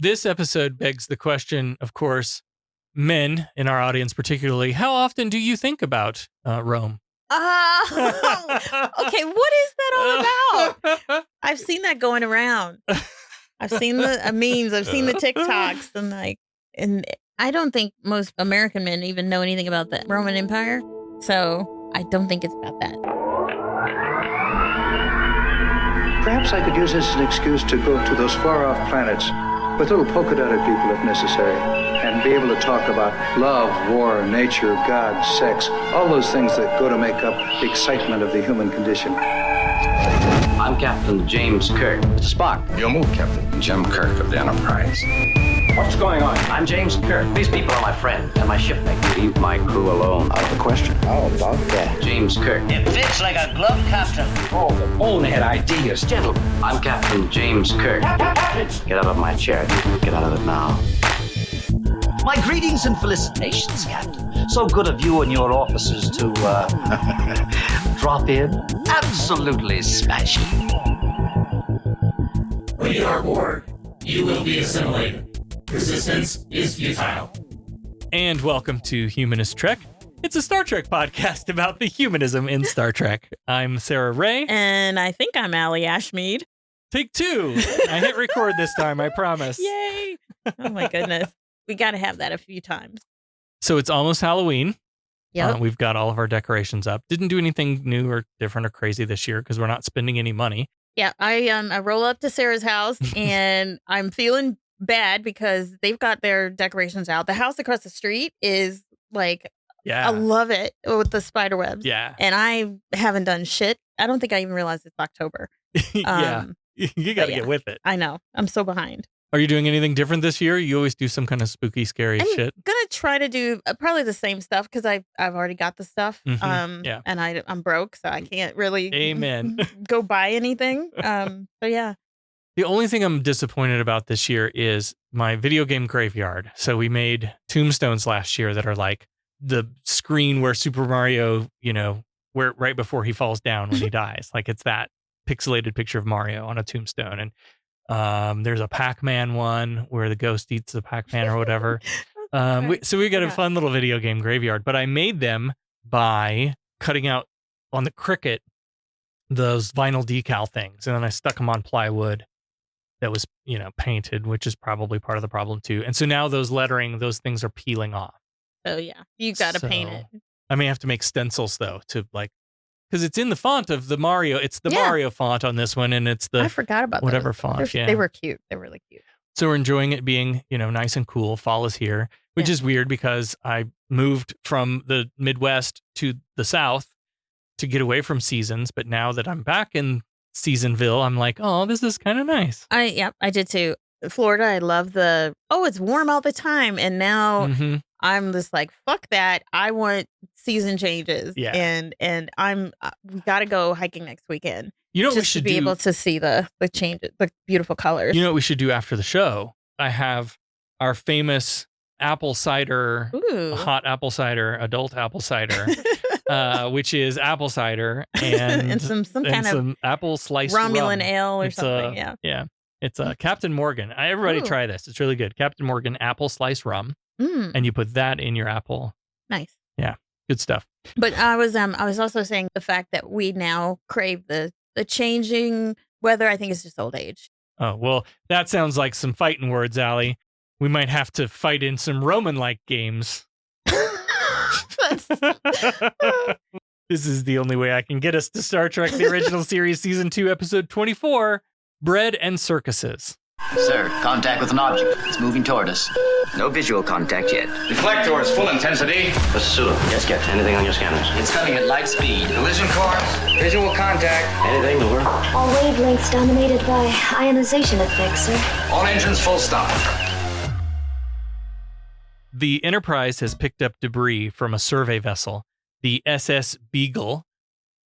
This episode begs the question, of course, men in our audience particularly, how often do you think about Rome? Okay, what is that all about? I've seen that going around. I've seen the memes, I've seen the TikToks, and I don't think most American men even know anything about the Roman Empire, so I don't think it's about that. Perhaps I could use this as an excuse to go to those far-off planets with little polka-dotted people if necessary, and be able to talk about love, war, nature, God, sex, all those things that go to make up the excitement of the human condition. I'm Captain James Kirk. Spock. Your move, Captain. Jim Kirk of the Enterprise. What's going on? I'm James Kirk. These people are my friend and my shipmate. Leave my crew alone. Out of the question. How about that? James Kirk. It fits like a glove, Captain. Oh, the bonehead ideas. Gentlemen, I'm Captain James Kirk. Get out of my chair. Get out of it now. My greetings and felicitations, Captain. So good of you and your officers to, drop in. Absolutely smashing. When you are aboard, you will be assimilated. Resistance is futile. And welcome to Humanist Trek. It's a Star Trek podcast about the humanism in Star Trek. I'm Sarah Ray. And I think I'm Allie Ashmead. Take two. I hit record this time, I promise. Yay! Oh my goodness. We got to have that a few times. So it's almost Halloween. Yep. We've got all of our decorations up. Didn't do anything new or different or crazy this year because we're not spending any money. Yeah, I roll up to Sarah's house and I'm feeling bad because they've got their decorations out. The house across the street is like, Yeah. I love it with the spider webs. Yeah. And I haven't done shit. I don't think I even realized it's October. Yeah. You got to get with it. I know. I'm so behind. Are you doing anything different this year? You always do some kind of spooky, scary I'm shit. gonna try to do probably the same stuff because I've already got the stuff. Yeah. And I'm broke, so I can't really Amen. go buy anything. So yeah. The only thing I'm disappointed about this year is my video game graveyard. So we made tombstones last year that are like the screen where Super Mario, where right before he falls down when he dies. Like it's that pixelated picture of Mario on a tombstone. And there's a Pac-Man one where the ghost eats the Pac-Man or whatever. So we got a fun little video game graveyard, but I made them by cutting out on the Cricut those vinyl decal things. And then I stuck them on plywood that was, painted, which is probably part of the problem too. And so now those things are peeling off. So yeah, you got to paint it. I may have to make stencils though to because it's in the font of the Mario. It's the Mario font on this one, and it's the I forgot about whatever those. font. They were cute. They're really cute. So we're enjoying it being, nice and cool. Fall is here, which is weird because I moved from the Midwest to the South to get away from seasons. But now that I'm back in Seasonville, I'm like, oh, this is kind of nice. I did too. Florida, I love it's warm all the time. And now I'm just like, fuck that. I want season changes. Yeah. And we got to go hiking next weekend. You know what we just should to be do? able to see the changes, the beautiful colors. You know what we should do after the show? I have our famous apple cider, hot apple cider, adult apple cider, which is apple cider and some kind of apple sliced Romulan rum. ale or It's something. Yeah. It's a Captain Morgan. Everybody try this. It's really good. Captain Morgan apple sliced rum. And you put that in your apple. Nice. Yeah. Good stuff. But I was also saying the fact that we now crave the changing weather. I think it's just old age. Oh, well, that sounds like some fighting words, Allie. We might have to fight in some Roman-like games. This is the only way I can get us to Star Trek, the original series, season 2, episode 24, Bread and Circuses. Sir, contact with an object. It's moving toward us. No visual contact yet. Deflectors, full intensity. Basuda. Yes, Captain. Anything on your scanners? It's coming at light speed. Collision course. Visual contact. Anything, over? All wavelengths dominated by ionization effects, sir. All engines full stop. The Enterprise has picked up debris from a survey vessel, the SS Beagle.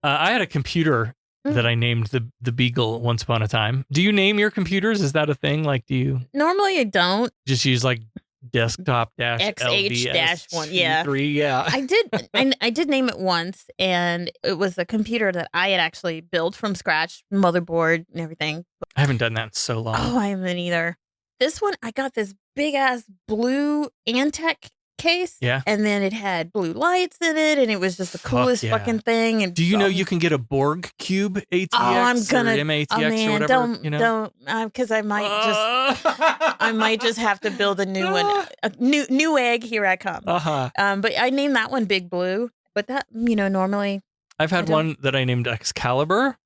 I had a computer that I named the Beagle once upon a time. Do you name your computers? Is that a thing? Like, do you Normally I don't. just use like desktop dash XH-1? Yeah. 3? Yeah. I did name it once, and it was a computer that I had actually built from scratch, motherboard and everything. I haven't done that in so long. Oh, I haven't either. This one, I got this big ass blue Antec case. Yeah. And then it had blue lights in it, and it was just the coolest fucking thing. And do you know you can get a Borg cube ATX I'm gonna, or MATX oh man, or whatever? don't, because I might just have to build a new one, a new egg. Here I come. But I named that one Big Blue. But that, normally I've had one that I named Excalibur,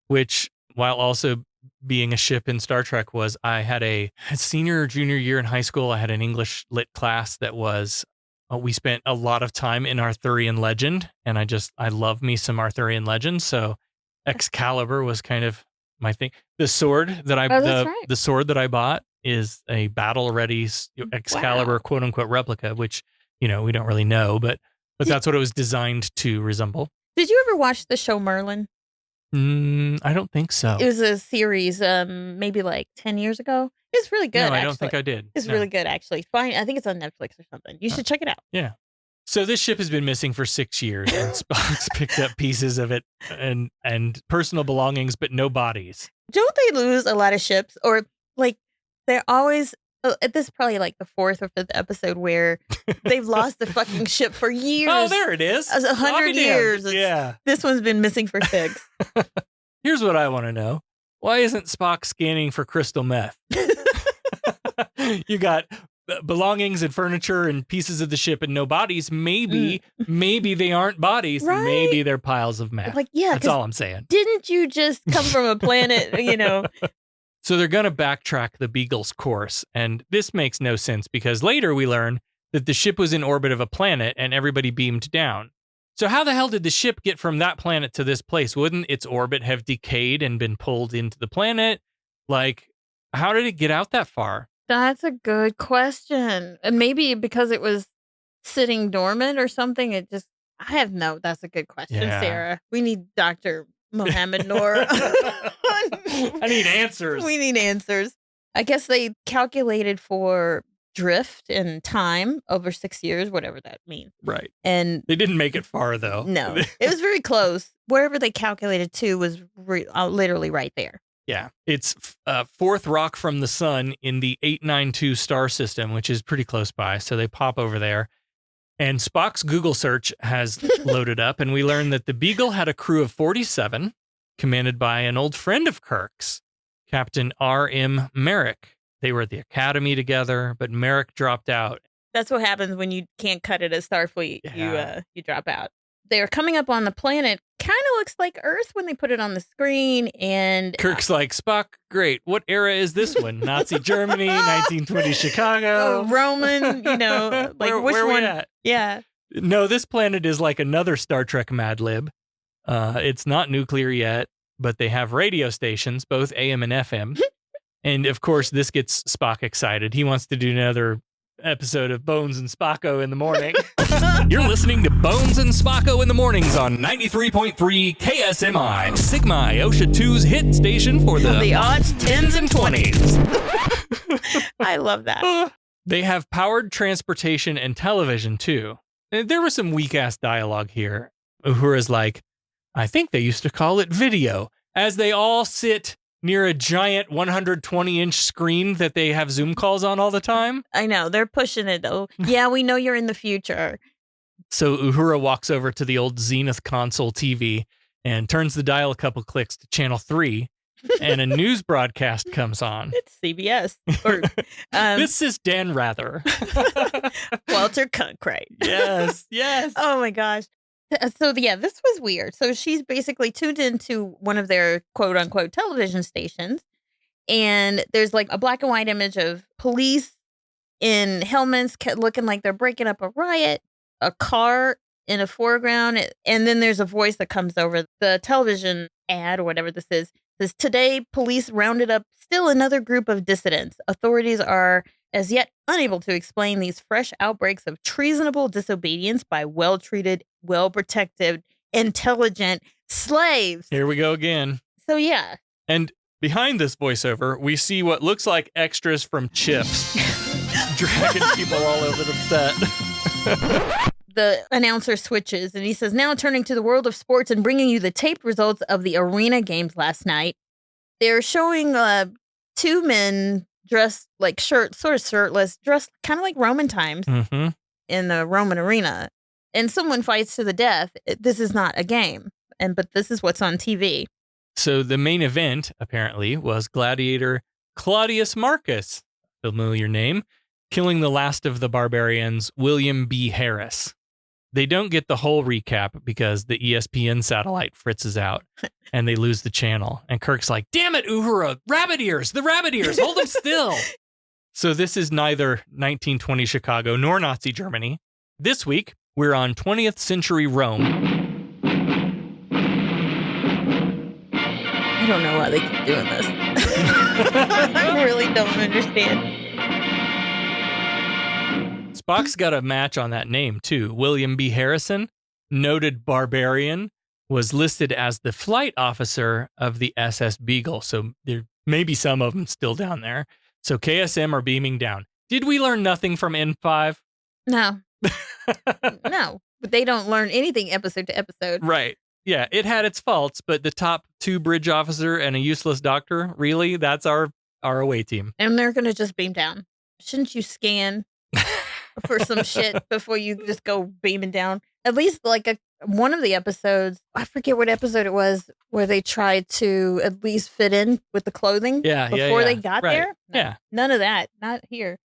which, while also being a ship in Star Trek, I had a senior or junior year in high school. I had an English lit class that was, we spent a lot of time in Arthurian legend, and I love me some Arthurian legend. So Excalibur was kind of my thing. The sword that the sword that I bought is a battle ready Excalibur quote unquote replica, which, we don't really know, but that's what it was designed to resemble. Did you ever watch the show Merlin? I don't think so. It was a series, maybe like 10 years ago. It's really good. No, I don't think I did. It's really good, actually. Fine. I think it's on Netflix or something. You should check it out. Yeah. So this ship has been missing for 6 years, and Spock's picked up pieces of it and personal belongings, but no bodies. Don't they lose a lot of ships? Or like they're always, this is probably like the 4th or 5th episode where they've lost the fucking ship for years. Oh, there it is. 100 years. Yeah. This one's been missing for 6. Here's what I want to know. Why isn't Spock scanning for crystal meth? You got belongings and furniture and pieces of the ship and no bodies. Maybe they aren't bodies. Right. Maybe they're piles of meth. Like, yeah. That's all I'm saying. Didn't you just come from a planet, So they're going to backtrack the Beagle's course. And this makes no sense because later we learn that the ship was in orbit of a planet and everybody beamed down. So how the hell did the ship get from that planet to this place? Wouldn't its orbit have decayed and been pulled into the planet? Like, how did it get out that far? That's a good question. And maybe because it was sitting dormant or something, that's a good question, Sarah. We need Dr. Mohammed Noor. I need answers. We need answers. I guess they calculated for drift and time over 6 years, whatever that means. Right. And they didn't make it far, though. No, it was very close. Wherever they calculated to was literally right there. Yeah. It's fourth rock from the sun in the 892 star system, which is pretty close by. So they pop over there. And Spock's Google search has loaded up, and we learn that the Beagle had a crew of 47, commanded by an old friend of Kirk's, Captain R.M. Merrick. They were at the academy together, but Merrick dropped out. That's what happens when you can't cut it as Starfleet. Yeah. You drop out. They're coming up on the planet. Kind of looks like Earth when they put it on the screen. And Kirk's like, Spock, great. What era is this one? Nazi Germany, 1920 Chicago. Roman, like where which where one? We at? Yeah. No, this planet is like another Star Trek Mad Lib. It's not nuclear yet, but they have radio stations, both AM and FM. And of course, this gets Spock excited. He wants to do another episode of Bones and Spocko in the morning. You're listening to Bones and Spocko in the mornings on 93.3 KSMI, Sigma Iota 2's hit station for the odds, 10s, and 20s. I love that. They have powered transportation and television, too. There was some weak-ass dialogue here. Uhura's like, I think they used to call it video, as they all sit near a giant 120-inch screen that they have Zoom calls on all the time. I know. They're pushing it, though. Yeah, we know you're in the future. So Uhura walks over to the old Zenith console TV and turns the dial a couple clicks to channel 3, and a news broadcast comes on. It's CBS. This is Dan Rather. Walter Cronkite. Yes. Oh, my gosh. So, yeah, this was weird. So she's basically tuned into one of their quote-unquote television stations, and there's like a black and white image of police in helmets looking like they're breaking up a riot, a car in a foreground, and then there's a voice that comes over the television ad or whatever this is. It says, today, police rounded up still another group of dissidents. Authorities are as yet unable to explain these fresh outbreaks of treasonable disobedience by well-treated, well-protected, intelligent slaves. Here we go again. So, yeah. And behind this voiceover, we see what looks like extras from Chips dragging people all over the set. The announcer switches, and he says, now turning to the world of sports and bringing you the taped results of the arena games last night. They're showing 2 men dressed like sort of shirtless, dressed kind of like Roman times in the Roman arena. And someone fights to the death. This is not a game. But this is what's on TV. So the main event, apparently, was Gladiator Claudius Marcus, familiar name, killing the last of the barbarians, William B. Harris. They don't get the whole recap because the ESPN satellite fritzes out and they lose the channel. And Kirk's like, damn it, Uhura, rabbit ears, hold them still. So this is neither 1920 Chicago nor Nazi Germany. This week, we're on 20th century Rome. I don't know why they keep doing this. I really don't understand. Spock's got a match on that name, too. William B. Harrison, noted barbarian, was listed as the flight officer of the SS Beagle. So there may be some of them still down there. So KSM are beaming down. Did we learn nothing from N5? No. No. But they don't learn anything episode to episode. Right. Yeah, it had its faults, but the top 2 bridge officer and a useless doctor, really? That's our away team. And they're going to just beam down. Shouldn't you scan for some shit before you just go beaming down? At least like one of the episodes, I forget what episode it was, where they tried to at least fit in with the clothing before they got there. No, yeah. None of that. Not here.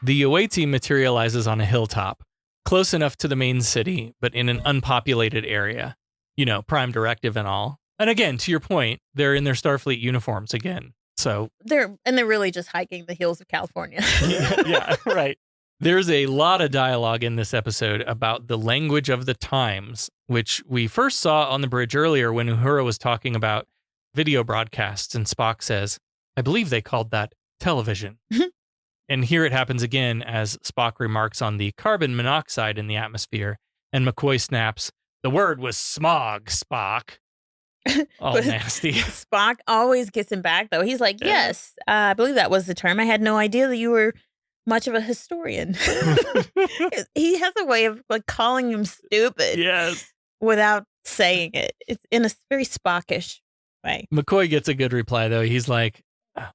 The away team materializes on a hilltop, close enough to the main city, but in an unpopulated area. You know, prime directive and all. And again, to your point, they're in their Starfleet uniforms again. So they're really just hiking the hills of California. yeah, right. There's a lot of dialogue in this episode about the language of the times, which we first saw on the bridge earlier when Uhura was talking about video broadcasts, and Spock says, I believe they called that television. And here it happens again as Spock remarks on the carbon monoxide in the atmosphere, and McCoy snaps, the word was smog, Spock. All nasty. Spock always gets him back, though. He's like, yes, I believe that was the term. I had no idea that you were much of a historian. He has a way of like calling him stupid. Yes. Without saying it. It's in a very Spockish way. McCoy gets a good reply, though. He's like,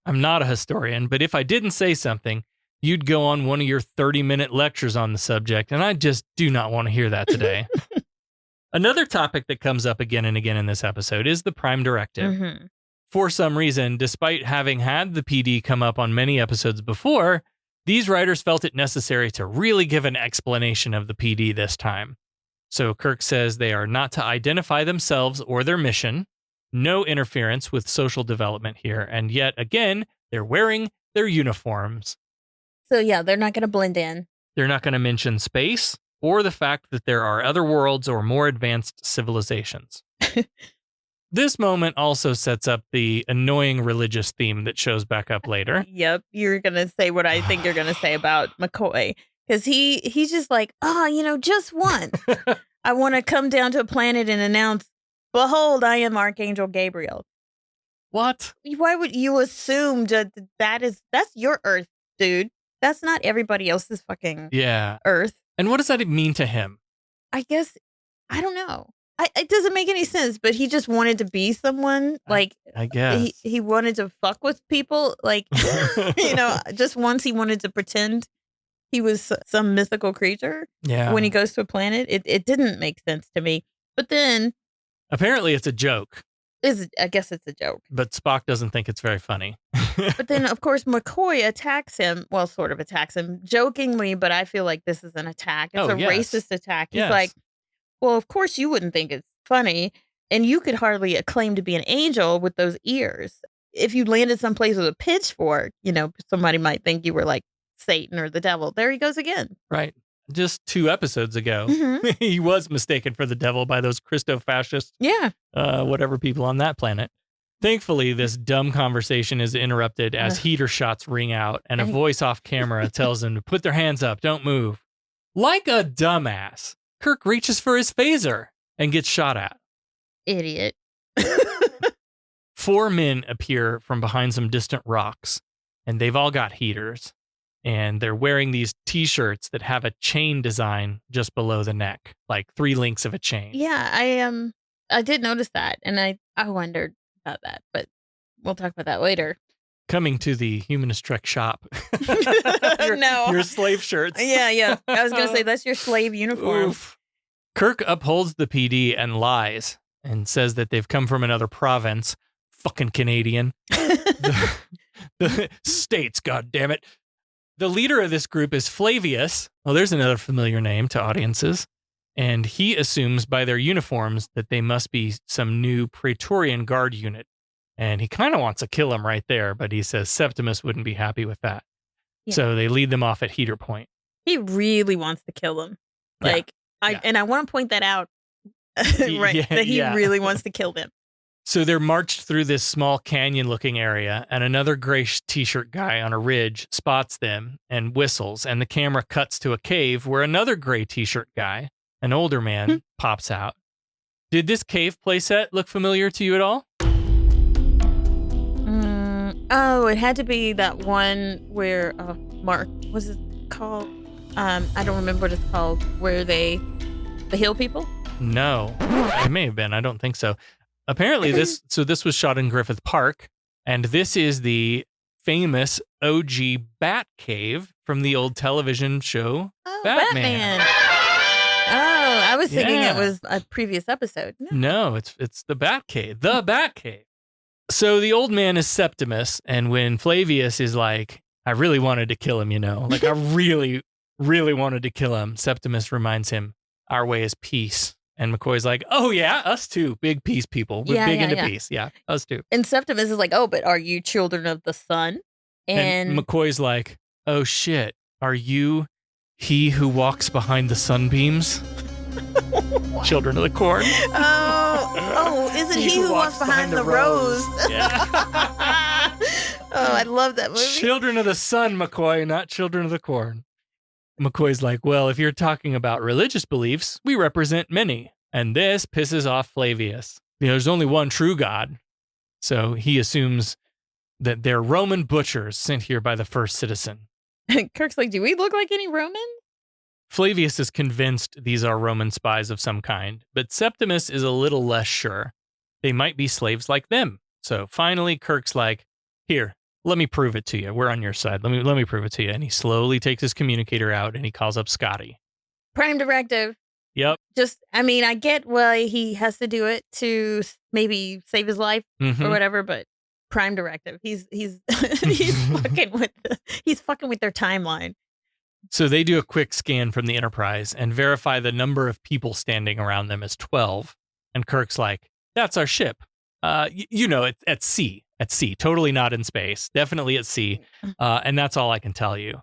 I'm not a historian, but if I didn't say something, you'd go on one of your 30-minute lectures on the subject, and I just do not want to hear that today. Another topic that comes up again and again in this episode is the Prime Directive. For some reason, despite having had the PD come up on many episodes before, these writers felt it necessary to really give an explanation of the PD this time. So Kirk says they are not to identify themselves or their mission, no interference with social development here, and yet again, they're wearing their uniforms. So yeah, they're not going to blend in. They're not going to mention space or the fact that there are other worlds or more advanced civilizations. This moment also sets up the annoying religious theme that shows back up later. Yep, you're going to say what I think you're going to say about McCoy. Because he's just like, just once. I want to come down to a planet and announce, behold, I am Archangel Gabriel. What? Why would you assume that's your Earth, dude? That's not everybody else's fucking Earth. And what does that mean to him? I guess, I don't know. It doesn't make any sense, but he just wanted to be someone. Like, I guess. He wanted to fuck with people. Like, just once he wanted to pretend he was some mythical creature. Yeah. When he goes to a planet, it didn't make sense to me. But then, apparently it's a joke. I guess it's a joke. But Spock doesn't think it's very funny. But then, of course, McCoy attacks him. Well, sort of attacks him jokingly, but I feel like this is an attack. It's a racist attack. He's like, well, of course you wouldn't think it's funny. And you could hardly claim to be an angel with those ears. If you landed someplace with a pitchfork, somebody might think you were like Satan or the devil. There he goes again. Right. Just 2 episodes ago, he was mistaken for the devil by those Christo-fascist, whatever people on that planet. Thankfully, this dumb conversation is interrupted as heater shots ring out and a voice off camera tells them to put their hands up, don't move. Like a dumbass, Kirk reaches for his phaser and gets shot at. Idiot. 4 men appear from behind some distant rocks, and they've all got heaters. And they're wearing these T-shirts that have a chain design just below the neck, like 3 links of a chain. Yeah, I did notice that, and I wondered, about that, but we'll talk about that later. Coming to the Humanist Trek shop. No. Your slave shirts. Yeah. I was going to say, that's your slave uniform. Oof. Kirk upholds the PD and lies and says that they've come from another province. Fucking Canadian. The States, goddammit. The leader of this group is Flavius. Well, there's another familiar name to audiences. And he assumes by their uniforms that they must be some new Praetorian Guard unit. And he kind of wants to kill him right there, but he says Septimus wouldn't be happy with that. Yeah. So they lead them off at Heater Point. He really wants to kill them. And I want to point that out, right? That he really wants to kill them. So they're marched through this small canyon-looking area, and another gray t-shirt guy on a ridge spots them and whistles, and the camera cuts to a cave where another gray t-shirt guy, an older man, pops out. Did this cave playset look familiar to you at all? Oh, it had to be that one where Mark, what's it called? I don't remember what it's called. Where the Hill People? No, it may have been. I don't think so. Apparently, this was shot in Griffith Park, and this is the famous OG Bat Cave from the old television show Batman. Oh, I was thinking it was a previous episode. No, it's the Bat Cave. The Bat Cave. So the old man is Septimus, and when Flavius is like, I really wanted to kill him, like I really, really wanted to kill him, Septimus reminds him, our way is peace. And McCoy's like, oh yeah, us too, big peace people. We're big into peace. Yeah, us too. And Septimus is like, oh, but are you children of the sun? And McCoy's like, oh shit, are you he who walks behind the sunbeams? Children of the corn. Is it he who walks behind the rose? Yeah. I love that movie. Children of the sun, McCoy, not children of the corn. McCoy's like, well, if you're talking about religious beliefs, we represent many. And this pisses off Flavius. There's only one true God. So he assumes that they're Roman butchers sent here by the first citizen. Kirk's like, do we look like any Romans? Flavius is convinced these are Roman spies of some kind, but Septimus is a little less sure. They might be slaves like them. So finally, Kirk's like, here, let me prove it to you. We're on your side. Let me prove it to you. And he slowly takes his communicator out and he calls up Scotty. Prime directive. Yep. I get why he has to do it to maybe save his life or whatever, but prime directive. He's fucking with their timeline. So they do a quick scan from the Enterprise and verify the number of people standing around them as 12. And Kirk's like, that's our ship. It's at sea. At sea, totally not in space, definitely at sea. And that's all I can tell you.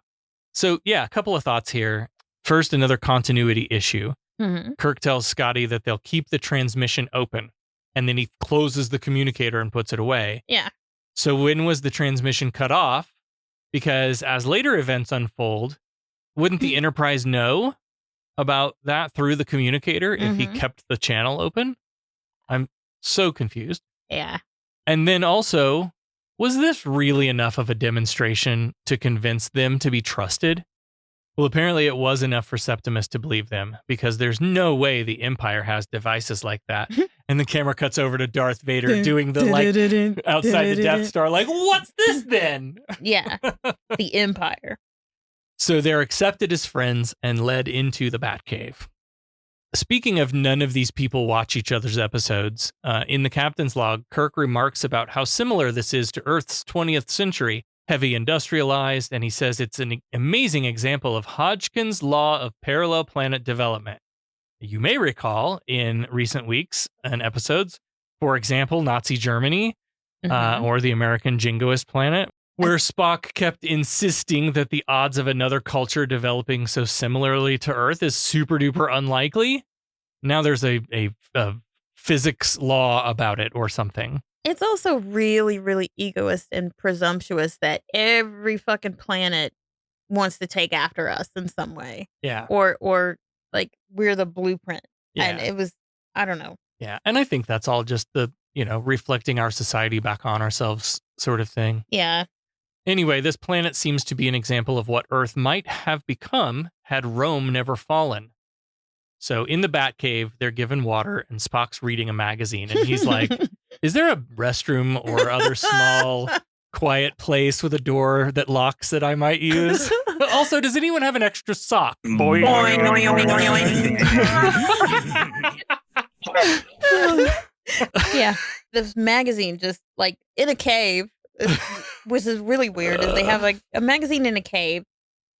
So yeah, a couple of thoughts here. First, another continuity issue. Mm-hmm. Kirk tells Scotty that they'll keep the transmission open, and then he closes the communicator and puts it away. Yeah. So when was the transmission cut off? Because as later events unfold, wouldn't the Enterprise know about that through the communicator if he kept the channel open? I'm so confused. Yeah. And then also, was this really enough of a demonstration to convince them to be trusted? Well, apparently it was enough for Septimus to believe them, because there's no way the Empire has devices like that. And the camera cuts over to Darth Vader doing the outside the Death Star, like, what's this then? Yeah, the Empire. So they're accepted as friends and led into the Batcave. Speaking of none of these people watch each other's episodes, in the captain's log, Kirk remarks about how similar this is to Earth's 20th century, heavy industrialized, and he says it's an amazing example of Hodgkin's law of parallel planet development. You may recall in recent weeks and episodes, for example, Nazi Germany, or the American Jingoist planet, where Spock kept insisting that the odds of another culture developing so similarly to Earth is super duper unlikely. Now there's a physics law about it or something. It's also really, really egoist and presumptuous that every fucking planet wants to take after us in some way. Yeah. Or like we're the blueprint. Yeah. And it was, I don't know. Yeah. And I think that's all just the, reflecting our society back on ourselves sort of thing. Yeah. Anyway, this planet seems to be an example of what Earth might have become had Rome never fallen. So in the Batcave, they're given water and Spock's reading a magazine and he's like, Is there a restroom or other small, quiet place with a door that locks that I might use? Also, does anyone have an extra sock? Boing. Yeah, this magazine just like in a cave, which is really weird. Is they have like a magazine in a cave.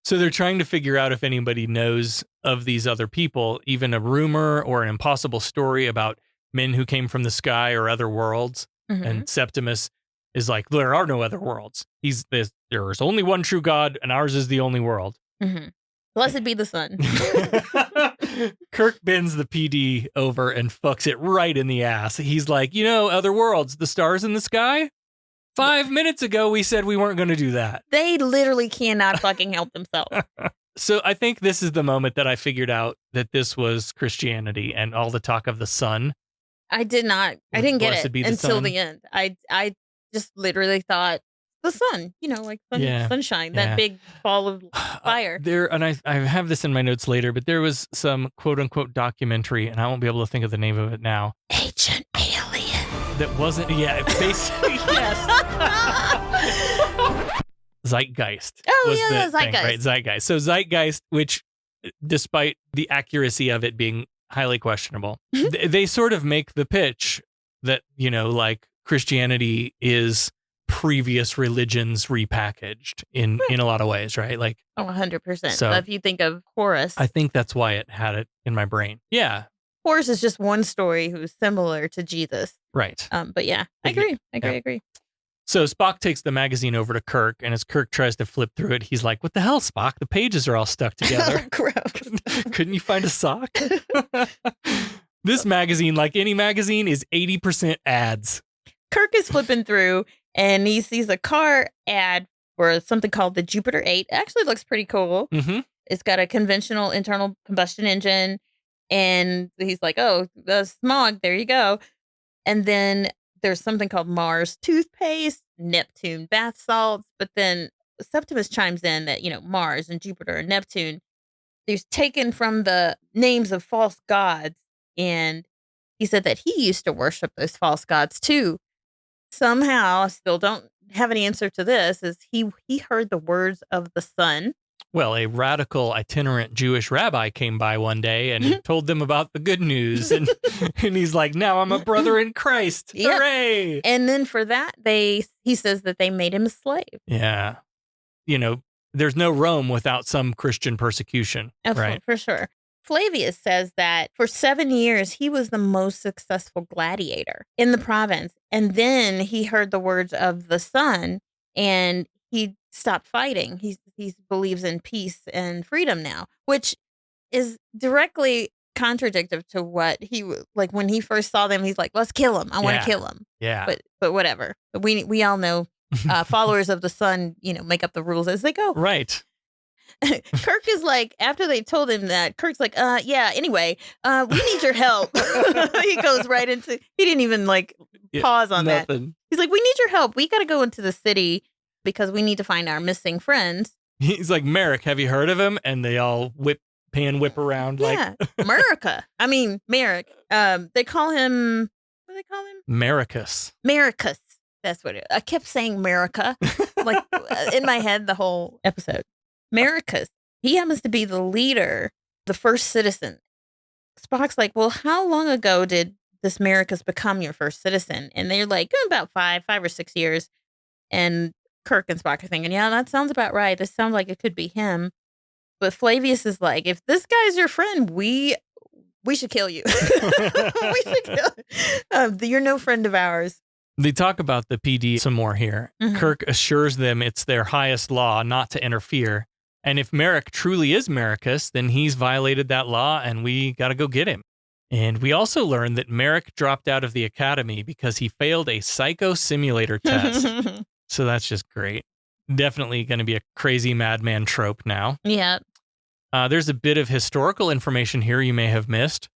So they're trying to figure out if anybody knows of these other people, even a rumor or an impossible story about men who came from the sky or other worlds. Mm-hmm. And Septimus is like, there are no other worlds. There is only one true God, and ours is the only world. Mm-hmm. Blessed be the sun. Kirk bends the PD over and fucks it right in the ass. He's like, other worlds, the stars in the sky? 5 minutes ago, we said we weren't going to do that. They literally cannot fucking help themselves. So I think this is the moment that I figured out that this was Christianity and all the talk of the sun. I didn't get it until sun. the end. I just literally thought the sun, like sunshine, that big ball of fire. I have this in my notes later, but there was some quote unquote documentary, and I won't be able to think of the name of it now. Ancient Alien. That wasn't, basically, yes. Zeitgeist. Oh, was the Zeitgeist. Thing, right? Zeitgeist. So Zeitgeist, which despite the accuracy of it being highly questionable, they sort of make the pitch that, like Christianity is previous religions repackaged in a lot of ways, right? Like 100%. So if you think of Horus, I think that's why it had it in my brain. Yeah. Horus is just one story who's similar to Jesus. Right. But yeah, I agree. So Spock takes the magazine over to Kirk, and as Kirk tries to flip through it, he's like, what the hell, Spock? The pages are all stuck together. Couldn't you find a sock? This magazine, like any magazine, is 80% ads. Kirk is flipping through, and he sees a car ad for something called the Jupiter 8. It actually looks pretty cool. Mm-hmm. It's got a conventional internal combustion engine, and he's like, oh, the smog, there you go. And then there's something called Mars toothpaste, Neptune bath salts. But then Septimus chimes in that, Mars and Jupiter and Neptune, these taken from the names of false gods. And he said that he used to worship those false gods too. Somehow, I still don't have an answer to this, is he heard the words of the sun. Well, a radical itinerant Jewish rabbi came by one day and told them about the good news. And he's like, now I'm a brother in Christ. Yep. Hooray. And then for that, he says that they made him a slave. Yeah. There's no Rome without some Christian persecution. Right. For sure. Flavius says that for 7 years, he was the most successful gladiator in the province. And then he heard the words of the sun and he stopped fighting. He believes in peace and freedom now, which is directly contradictory to what he like when he first saw them. He's like, let's kill him. I want to kill him. Yeah. But whatever. But we all know followers of the sun, make up the rules as they go. Right. Kirk is like, after they told him that, Kirk's like, anyway, we need your help. He goes right into, he didn't even pause on nothing. that. He's like, we need your help. We got to go into the city because we need to find our missing friends. He's like, Merrick, have you heard of him? And they all whip around. Yeah, America. I mean, Merrick. They call him, what do they call him? Maricus. Maricus. That's what I kept saying America, in my head the whole episode. Maricus. He happens to be the leader, the first citizen. Spock's like, well, how long ago did this Maricus become your first citizen? And they're like, about 5 or 6 years. And Kirk and Spock are thinking, yeah, that sounds about right. This sounds like it could be him. But Flavius is like, if this guy's your friend, we should kill you. We should kill you. You're no friend of ours. They talk about the PD some more here. Mm-hmm. Kirk assures them it's their highest law not to interfere. And if Merrick truly is Maricus, then he's violated that law and we got to go get him. And we also learned that Merrick dropped out of the academy because he failed a psycho simulator test. So that's just great. Definitely going to be a crazy madman trope now. Yeah. There's a bit of historical information here you may have missed.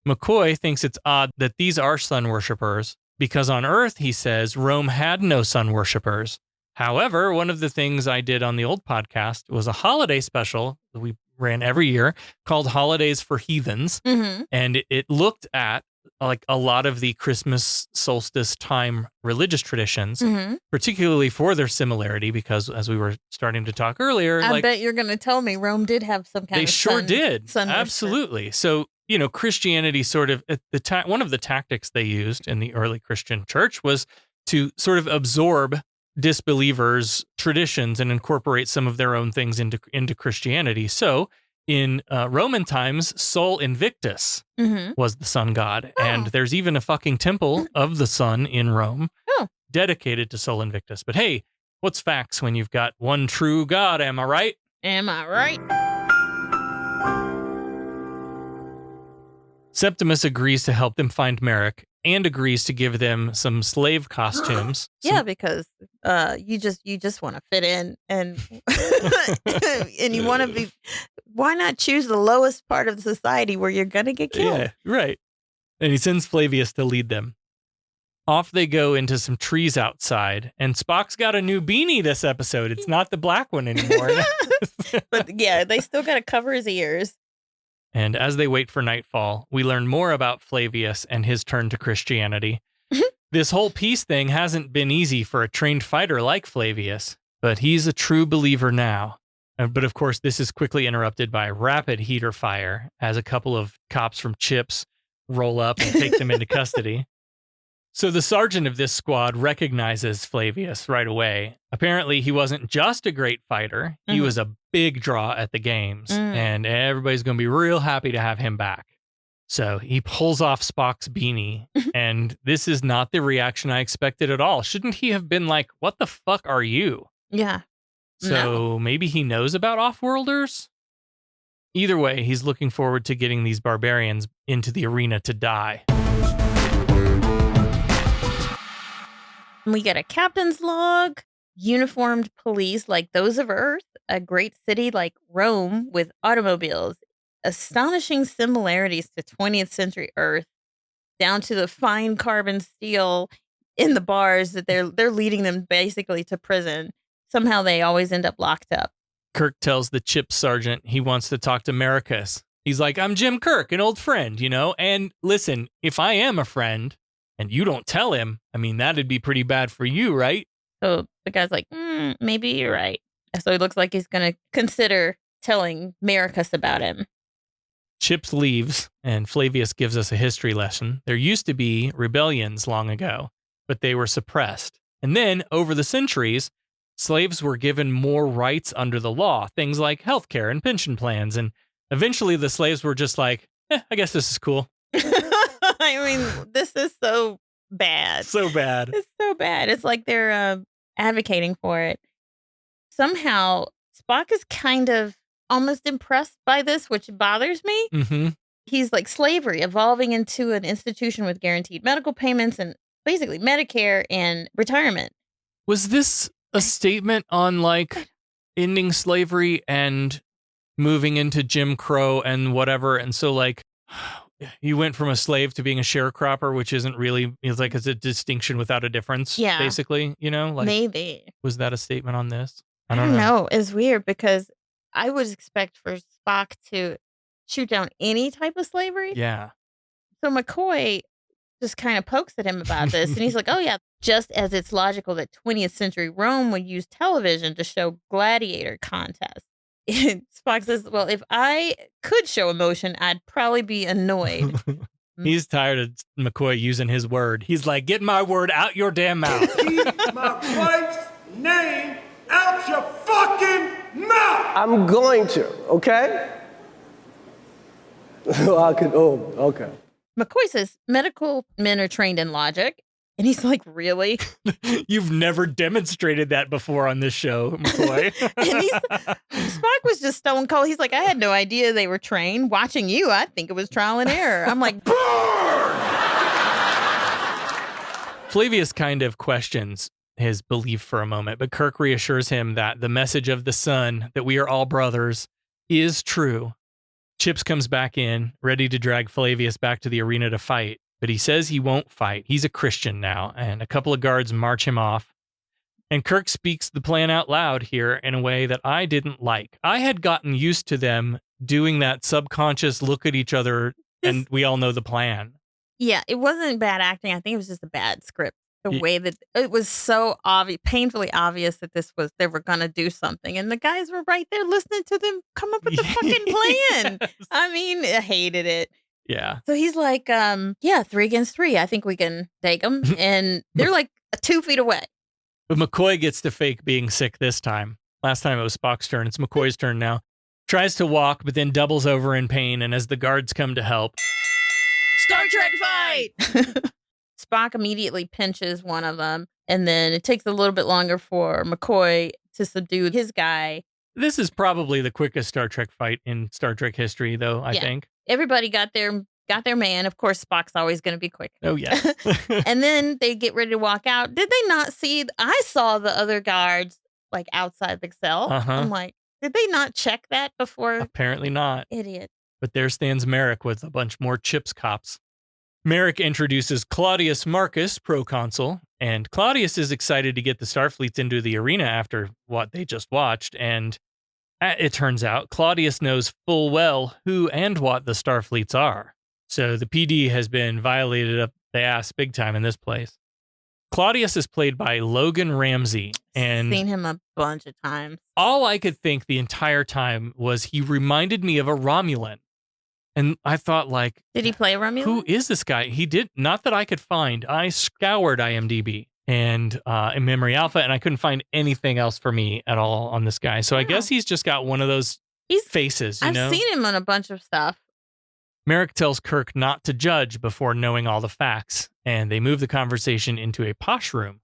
McCoy thinks it's odd that these are sun worshippers because on Earth, he says, Rome had no sun worshippers. However, one of the things I did on the old podcast was a holiday special that we ran every year called Holidays for Heathens. Mm-hmm. And it looked at like a lot of the Christmas solstice time religious traditions, Mm-hmm. particularly for their similarity, because as we were starting to talk earlier, I like bet you're going to tell me Rome did have some kind they of sure did. sun worship. Absolutely. So, you know, Christianity sort of, one of the tactics they used in the early Christian church was to sort of absorb disbelievers' traditions and incorporate some of their own things into Christianity. So in Roman times, Sol Invictus Mm-hmm. was the sun god. And there's even a fucking temple of the sun in Rome dedicated to Sol Invictus. But hey, what's facts when you've got one true god, am I right? Am I right? Septimus agrees to help them find Merrick and agrees to give them some slave costumes. Yeah, because you just want to fit in and and you want to be. Why not choose the lowest part of society where you're gonna get killed? Yeah, right. And he sends Flavius to lead them. Off they go into some trees outside, and Spock's got a new beanie this episode. It's not the black one anymore. But yeah, they still got to cover his ears. And as they wait for nightfall, we learn more about Flavius and his turn to Christianity. This whole peace thing hasn't been easy for a trained fighter like Flavius, but he's a true believer now. But of course, this is quickly interrupted by rapid heater fire as a couple of cops from CHIPS roll up and take them into custody. So the sergeant of this squad recognizes Flavius right away. Apparently, he wasn't just a great fighter. He was a big draw at the games, and everybody's going to be real happy to have him back. So he pulls off Spock's beanie, and this is not the reaction I expected at all. Shouldn't he have been like, what the fuck are you? Yeah. So maybe he knows about Offworlders? Either way, he's looking forward to getting these barbarians into the arena to die. We get a captain's log, uniformed police like those of Earth, a great city like Rome with automobiles, astonishing similarities to 20th century Earth, down to the fine carbon steel in the bars that they're leading them basically to prison. Somehow they always end up locked up. Kirk tells the CHIPS sergeant he wants to talk to Maricus. He's like, I'm Jim Kirk, an old friend, you know? And listen, if I am a friend and you don't tell him, I mean, that'd be pretty bad for you, right? So the guy's like, maybe you're right. So he looks like he's going to consider telling Maricus about him. Chips leaves, and Flavius gives us a history lesson. There used to be rebellions long ago, but they were suppressed. And then, over the centuries, slaves were given more rights under the law, things like healthcare and pension plans. And eventually the slaves were just like, I guess this is cool. I mean, this is so bad. So bad. It's so bad. It's like they're advocating for it. Somehow, Spock is kind of almost impressed by this, which bothers me. Mm-hmm. He's like slavery evolving into an institution with guaranteed medical payments and basically Medicare and retirement. Was this a statement on like ending slavery and moving into Jim Crow and whatever? And so like you went from a slave to being a sharecropper, which isn't really, it's like it's a distinction without a difference, basically, you know? Like, maybe. Was that a statement on this? I don't know. It's weird because I would expect for Spock to shoot down any type of slavery. Yeah. So McCoy just kind of pokes at him about this. And he's like, oh, yeah, just as it's logical that 20th century Rome would use television to show gladiator contests. And Spock says, well, if I could show emotion, I'd probably be annoyed. He's tired of McCoy using his word. He's like, get my word out your damn mouth. Keep my wife's name out your fucking mouth. I'm going to, okay? Okay. McCoy says medical men are trained in logic. And he's like, really? You've never demonstrated that before on this show, McCoy. And Spock was just stone cold. He's like, I had no idea they were trained. Watching you, I think it was trial and error. I'm like, burn! Flavius kind of questions his belief for a moment, but Kirk reassures him that the message of the sun, that we are all brothers, is true. Chips comes back in, ready to drag Flavius back to the arena to fight. But he says he won't fight. He's a Christian now, and a couple of guards march him off. And Kirk speaks the plan out loud here in a way that I didn't like. I had gotten used to them doing that subconscious look at each other, and we all know the plan. Yeah, it wasn't bad acting. I think it was just a bad script. The way that it was so obvious, painfully obvious that they were going to do something. And the guys were right there listening to them come up with the fucking plan. I mean, I hated it. Yeah. So he's like, 3 against 3. I think we can take them. And they're like 2 feet away. But McCoy gets to fake being sick this time. Last time it was Spock's turn. It's McCoy's turn now. Tries to walk, but then doubles over in pain. And as the guards come to help, Star Trek fight! Spock immediately pinches one of them. And then it takes a little bit longer for McCoy to subdue his guy. This is probably the quickest Star Trek fight in Star Trek history, though, I think. Everybody got their man. Of course, Spock's always going to be quick. Oh, yeah. And then they get ready to walk out. Did they not see? I saw the other guards like outside the cell. I'm like, did they not check that before? Apparently not. Idiot. But there stands Merrick with a bunch more Chips cops. Merrick introduces Claudius Marcus, proconsul, and Claudius is excited to get the Starfleets into the arena after what they just watched, and it turns out Claudius knows full well who and what the Starfleets are. So the PD has been violated up the ass big time in this place. Claudius is played by Logan Ramsey, and seen him a bunch of times. All I could think the entire time was he reminded me of a Romulan. And I thought, like, did he play a Romulan? Who is this guy? He did not that I could find. I scoured IMDb and in Memory Alpha, and I couldn't find anything else for me at all on this guy. So I guess he's just got one of those faces. You know? I've seen him on a bunch of stuff. Merrick tells Kirk not to judge before knowing all the facts, and they move the conversation into a posh room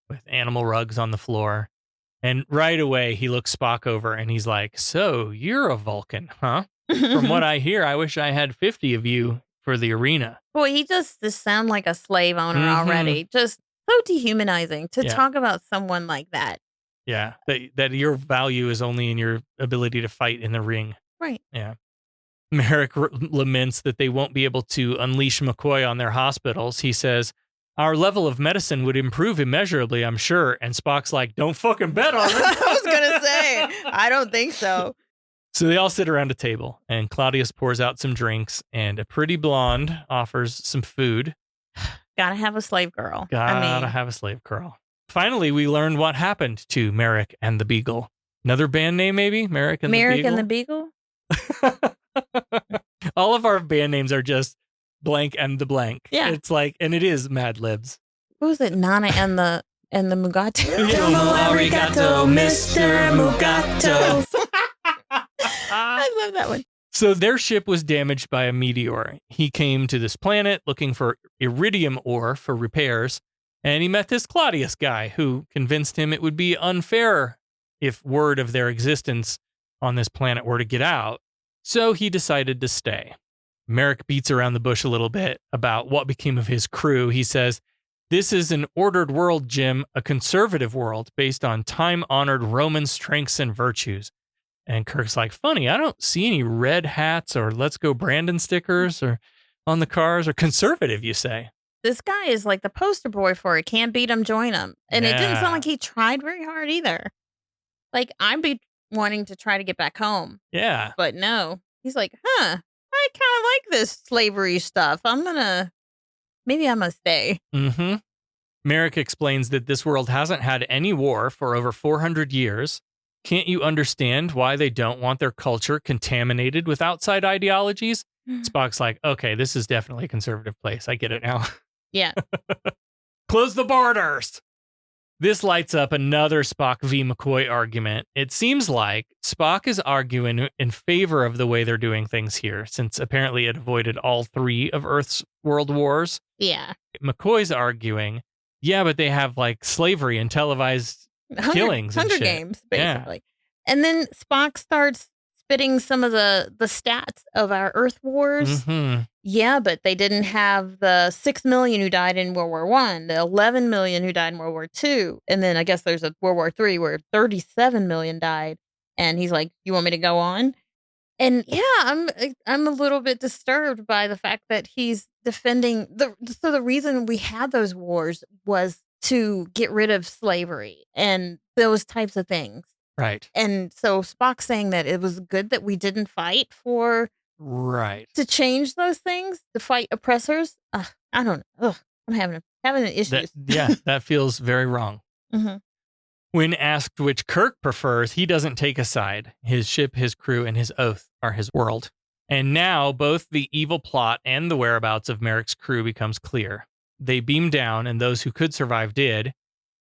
with animal rugs on the floor. And right away, he looks Spock over and he's like, "So you're a Vulcan, huh? From what I hear, I wish I had 50 of you for the arena." Boy, he just sounds like a slave owner already. Just so dehumanizing to talk about someone like that. Yeah, that your value is only in your ability to fight in the ring. Right. Yeah. Merrick laments that they won't be able to unleash McCoy on their hospitals. He says, "Our level of medicine would improve immeasurably, I'm sure." And Spock's like, "Don't fucking bet on it." I was going to say, I don't think so. So they all sit around a table, and Claudius pours out some drinks, and a pretty blonde offers some food. Gotta have a slave girl. Gotta have a slave girl. Finally, we learn what happened to Merrick and the Beagle. Another band name, maybe? Merrick and the Beagle? Merrick and the Beagle? All of our band names are just blank and the blank. Yeah. It's like, and it is Mad Libs. What was it? Nana and the Mugato? Domo arigato, Mr. Mugato. I love that one. So their ship was damaged by a meteor. He came to this planet looking for iridium ore for repairs, and he met this Claudius guy who convinced him it would be unfair if word of their existence on this planet were to get out. So he decided to stay. Merrick beats around the bush a little bit about what became of his crew. He says, "This is an ordered world, Jim, a conservative world based on time-honored Roman strengths and virtues." And Kirk's like, "Funny, I don't see any red hats or Let's Go Brandon stickers or on the cars or conservative, you say." This guy is like the poster boy for it. Can't beat him, join him. And it didn't sound like he tried very hard either. Like, I'd be wanting to try to get back home. Yeah. But no. He's like, I kind of like this slavery stuff. Maybe I must stay. Mm-hmm. Merrick explains that this world hasn't had any war for over 400 years. Can't you understand why they don't want their culture contaminated with outside ideologies? Spock's like, "Okay, this is definitely a conservative place. I get it now." Yeah. Close the borders. This lights up another Spock v. McCoy argument. It seems like Spock is arguing in favor of the way they're doing things here, since apparently it avoided all 3 of Earth's world wars. Yeah. McCoy's arguing, yeah, but they have like slavery and televised killings and Hunger shit. Games, basically. Yeah. And then Spock starts spitting some of the stats of our Earth wars. Mm-hmm. Yeah, but they didn't have the 6 million who died in World War I, the 11 million who died in World War II, and then I guess there's a World War III where 37 million died. And he's like, "You want me to go on?" And yeah, I'm a little bit disturbed by the fact that he's defending the reason we had those wars was to get rid of slavery and those types of things. Right. And so Spock's saying that it was good that we didn't fight right to change those things, to fight oppressors. I don't know. Ugh, I'm having an issue. That feels very wrong. Mm-hmm. When asked which Kirk prefers, he doesn't take a side. His ship, his crew, and his oath are his world. And now both the evil plot and the whereabouts of Merrick's crew becomes clear. They beam down, and those who could survive did.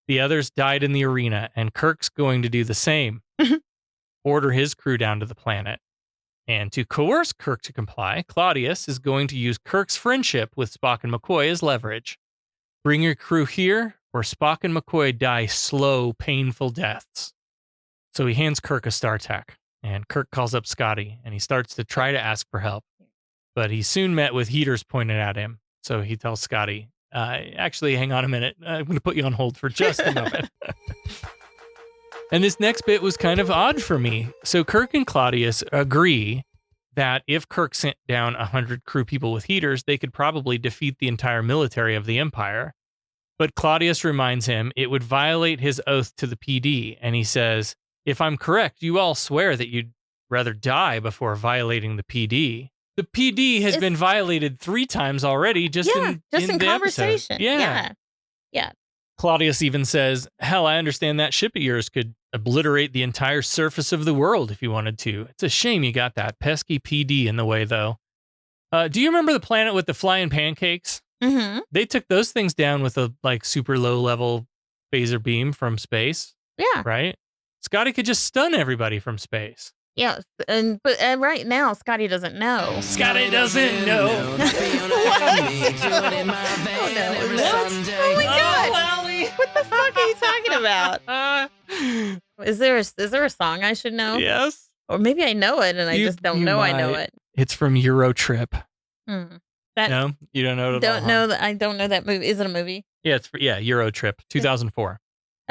The others died in the arena, and Kirk's going to do the same. Order his crew down to the planet. And to coerce Kirk to comply, Claudius is going to use Kirk's friendship with Spock and McCoy as leverage. Bring your crew here, or Spock and McCoy die slow, painful deaths. So he hands Kirk a StarTech, and Kirk calls up Scotty, and he starts to try to ask for help. But he's soon met with heaters pointed at him. So he tells Scotty, actually, hang on a minute. I'm going to put you on hold for just a moment. And this next bit was kind of odd for me. So Kirk and Claudius agree that if Kirk sent down 100 crew people with heaters, they could probably defeat the entire military of the Empire. But Claudius reminds him it would violate his oath to the PD. And he says, if I'm correct, you all swear that you'd rather die before violating the PD. The PD has been violated 3 times already just in conversation. Yeah. Claudius even says, hell, I understand that ship of yours could obliterate the entire surface of the world if you wanted to. It's a shame you got that pesky PD in the way, though. Do you remember the planet with the flying pancakes? Mm-hmm. They took those things down with a super low level phaser beam from space. Yeah. Right? Scotty could just stun everybody from space. Yeah, but right now, Scotty doesn't know. Scotty doesn't know. Oh my God! What the fuck are you talking about? Is there a song I should know? Yes. Or maybe I know it and I just don't know I know it. It's from Euro Trip. No, you don't know it. I don't know that movie. Is it a movie? Yeah, Euro Trip, 2004.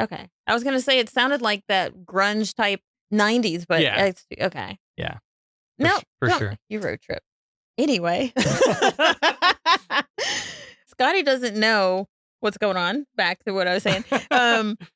Okay, I was gonna say it sounded like that grunge type 90s, but it's okay. Yeah. No, for sure. Euro Trip. Anyway, Scotty doesn't know what's going on. Back to what I was saying.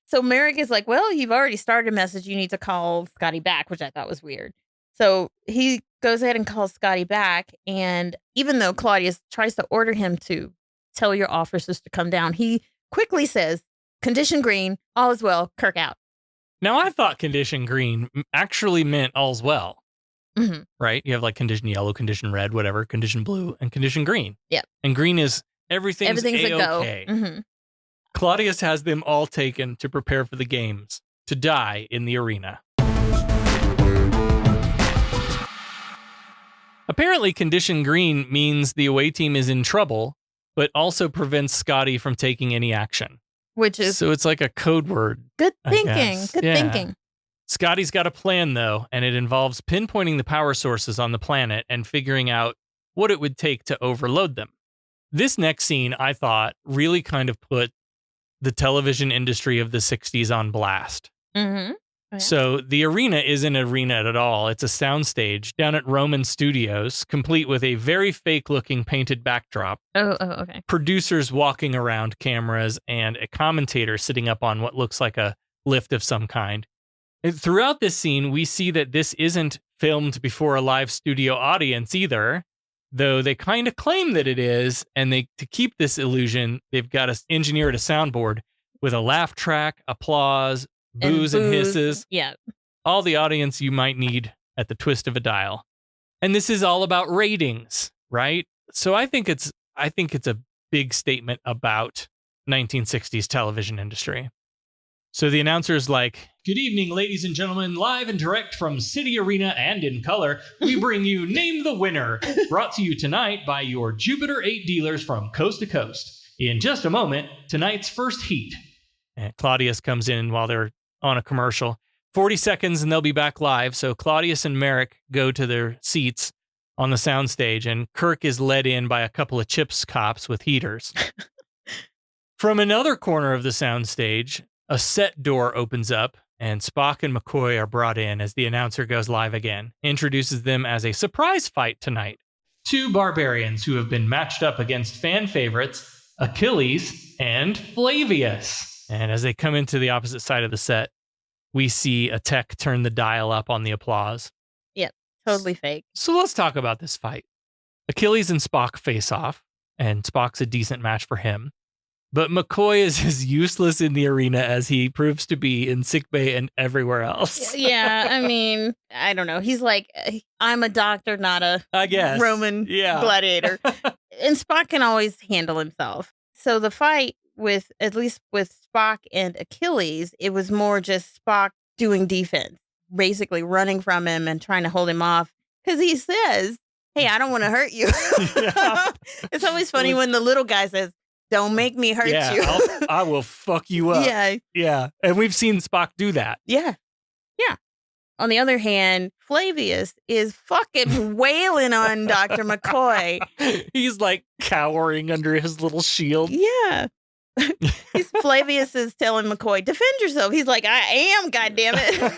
So Merrick is like, well, you've already started a message. You need to call Scotty back, which I thought was weird. So he goes ahead and calls Scotty back. And even though Claudius tries to order him to tell your officers to come down, he quickly says, condition green, all is well, Kirk out. Now, I thought condition green actually meant all's well. Mm-hmm. Right? You have like condition yellow, condition red, whatever, condition blue, and condition green. Yeah. And green is everything's a go. Mm-hmm. Claudius has them all taken to prepare for the games, to die in the arena. Apparently, condition green means the away team is in trouble, but also prevents Scotty from taking any action. Which is... So it's like a code word. Good thinking. Good thinking. Scotty's got a plan, though, and it involves pinpointing the power sources on the planet and figuring out what it would take to overload them. This next scene, I thought, really kind of put the television industry of the 60s on blast. Mm-hmm. Oh, yeah. So the arena isn't an arena at all. It's a soundstage down at Roman Studios, complete with a very fake-looking painted backdrop. Oh, okay. Producers walking around cameras and a commentator sitting up on what looks like a lift of some kind. And throughout this scene, we see that this isn't filmed before a live studio audience either, though they kind of claim that it is, and to keep this illusion, they've got to engineer a soundboard with a laugh track, applause, boos and hisses. Yeah. All the audience you might need at the twist of a dial. And this is all about ratings, right? So I think it's a big statement about 1960s television industry. So the announcer is like, good evening, ladies and gentlemen, live and direct from City Arena and in color, we bring you Name the Winner, brought to you tonight by your Jupiter 8 dealers from coast to coast. In just a moment, tonight's first heat. And Claudius comes in while they're on a commercial. 40 seconds and they'll be back live. So Claudius and Merrick go to their seats on the soundstage, and Kirk is led in by a couple of Chips cops with heaters. From another corner of the soundstage, a set door opens up, and Spock and McCoy are brought in as the announcer goes live again, introduces them as a surprise fight tonight. 2 barbarians who have been matched up against fan favorites, Achilles and Flavius. And as they come into the opposite side of the set, we see a tech turn the dial up on the applause. Yep, totally fake. So let's talk about this fight. Achilles and Spock face off. and Spock's a decent match for him. But McCoy is as useless in the arena as he proves to be in sickbay and everywhere else. Yeah, I mean, I don't know. He's like, I'm a doctor, not a Roman gladiator. And Spock can always handle himself. So the fight at least with Spock and Achilles, it was more just Spock doing defense, basically running from him and trying to hold him off. Because he says, hey, I don't want to hurt you. It's always funny when the little guy says, don't make me hurt you. I will fuck you up. Yeah. And we've seen Spock do that. Yeah. On the other hand, Flavius is fucking wailing on Dr. McCoy. He's like cowering under his little shield. Yeah. Flavius is telling McCoy, defend yourself. He's like, I am, goddammit.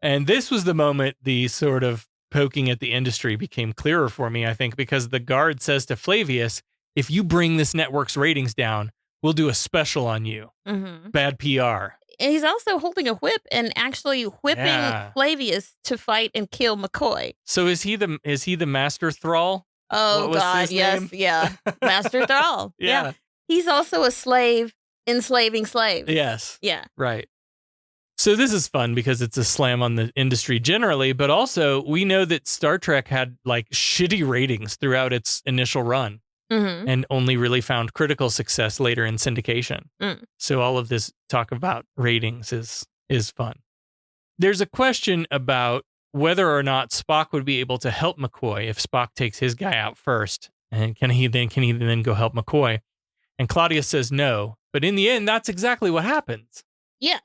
And this was the moment the sort of poking at the industry became clearer for me, I think, because the guard says to Flavius, if you bring this network's ratings down, we'll do a special on you. Mm-hmm. Bad PR. And he's also holding a whip and actually whipping Flavius to fight and kill McCoy. So is he the master thrall? Oh God, yes, name? Yeah, master thrall. Yeah, he's also a slave enslaving slaves. Yes. Yeah. Right. So this is fun because it's a slam on the industry generally, but also we know that Star Trek had like shitty ratings throughout its initial run. Mm-hmm. And only really found critical success later in syndication. So all of this talk about ratings is fun. There's a question about whether or not Spock would be able to help McCoy if Spock takes his guy out first, and can he then go help McCoy? And Claudius says no, but in the end, that's exactly what happens. Yeah.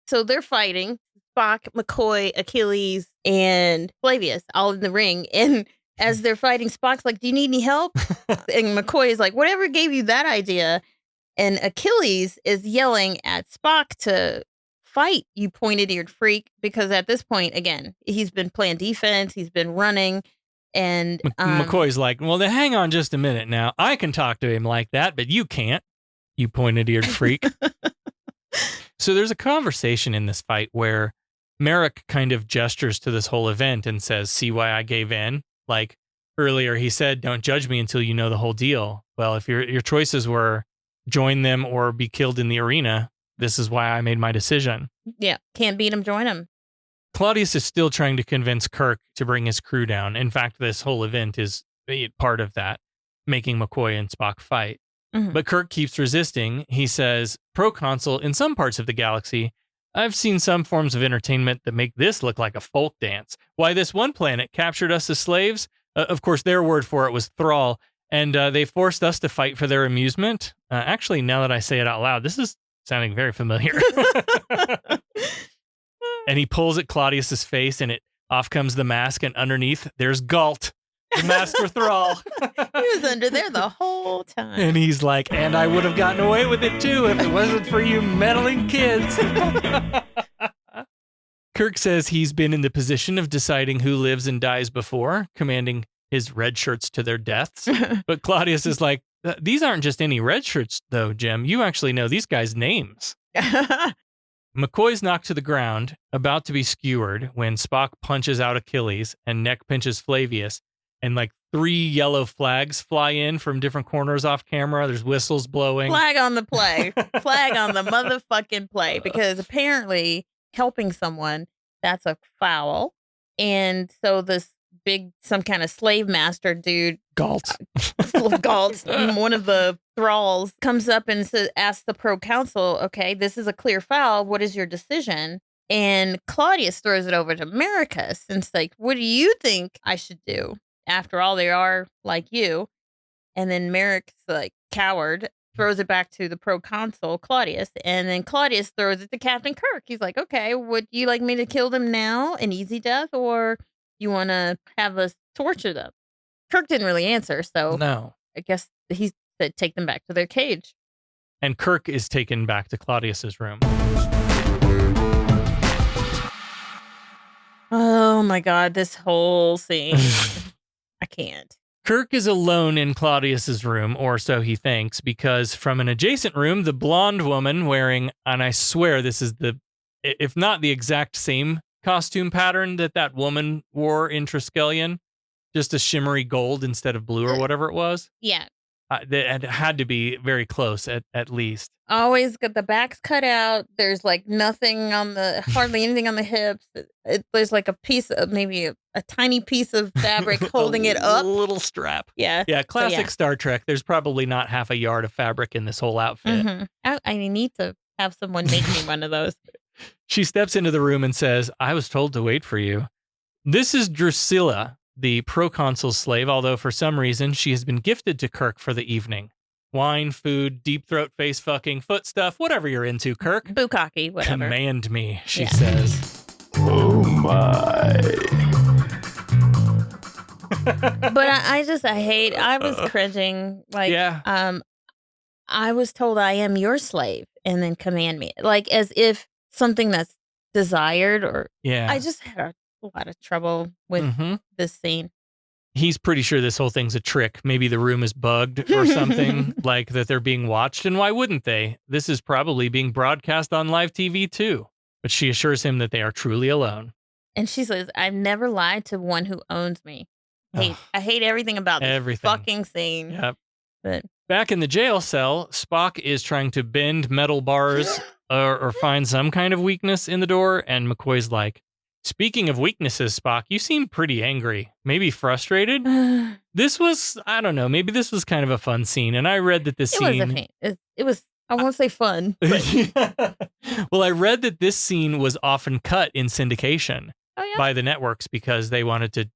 So they're fighting Spock, McCoy, Achilles, and Flavius all in the ring, and as they're fighting, Spock's like, do you need any help? And McCoy is like, whatever gave you that idea? And Achilles is yelling at Spock to fight, you pointed-eared freak, because at this point, again, he's been playing defense, he's been running, and McCoy's like, well, then hang on just a minute now. I can talk to him like that, but you can't, you pointed-eared freak. So there's a conversation in this fight where Merrick kind of gestures to this whole event and says, see why I gave in? Like earlier, he said, don't judge me until you know the whole deal. Well, if your choices were join them or be killed in the arena, this is why I made my decision. Yeah, can't beat him, join him. Claudius is still trying to convince Kirk to bring his crew down. In fact, this whole event is part of that, making McCoy and Spock fight. Mm-hmm. But Kirk keeps resisting. He says, proconsul, in some parts of the galaxy, I've seen some forms of entertainment that make this look like a folk dance. Why, this one planet captured us as slaves. Of course, their word for it was thrall, and they forced us to fight for their amusement. Actually, now that I say it out loud, this is sounding very familiar. And he pulls at Claudius's face, and off comes the mask, and underneath, there's Galt, the master thrall. He was under there the whole time. And he's like, and I would have gotten away with it too if it wasn't for you meddling kids. Kirk says he's been in the position of deciding who lives and dies before, commanding his red shirts to their deaths. But Claudius is like, these aren't just any red shirts though, Jim. You actually know these guys' names. McCoy's knocked to the ground, about to be skewered, when Spock punches out Achilles and neck pinches Flavius. And like 3 yellow flags fly in from different corners off camera. There's whistles blowing. Flag on the play. Flag on the motherfucking play. Because apparently helping someone, that's a foul. And so this some kind of slave master dude, Galt, one of the thralls, comes up and asks the proconsul, okay, this is a clear foul. What is your decision? And Claudius throws it over to Mericus and it's like, what do you think I should do? After all, they are like you. And then Merrick's like coward, throws it back to the proconsul, Claudius. And then Claudius throws it to Captain Kirk. He's like, okay, would you like me to kill them now, an easy death, or you want to have us torture them? Kirk didn't really answer, so no. I guess he said take them back to their cage. And Kirk is taken back to Claudius's room. Oh my God, this whole scene. I can't. Kirk is alone in Claudius's room, or so he thinks, because from an adjacent room, the blonde woman wearing, and I swear this is if not the exact same costume pattern that woman wore in Triskelion, just a shimmery gold instead of blue or whatever it was. Yeah. It had to be very close at least. Always got the backs cut out. There's like nothing on hardly anything on the hips. There's like a piece of maybe a tiny piece of fabric holding it up. A little strap. Yeah. Yeah. Classic Star Trek. There's probably not half a yard of fabric in this whole outfit. Mm-hmm. I need to have someone make me one of those. She steps into the room and says, I was told to wait for you. This is Drusilla, the proconsul's slave, although for some reason she has been gifted to Kirk for the evening. Wine, food, deep throat, face fucking, foot stuff, whatever you're into, Kirk. Bukkake, whatever. Command me, she says. Oh my. But I was cringing. Like, I was told I am your slave and then command me. Like as if something that's desired or I just had a lot of trouble with this scene. He's pretty sure this whole thing's a trick. Maybe the room is bugged or something, like that they're being watched. And why wouldn't they? This is probably being broadcast on live TV too. But she assures him that they are truly alone. And she says, I've never lied to one who owns me. I hate everything about this fucking scene. Yep. But back in the jail cell, Spock is trying to bend metal bars or find some kind of weakness in the door. And McCoy's like, speaking of weaknesses, Spock, you seem pretty angry, maybe frustrated. This was, I don't know, maybe this was kind of a fun scene. And I read that this scene... It was, I won't say fun. Well, I read that this scene was often cut in syndication by the networks because they wanted to,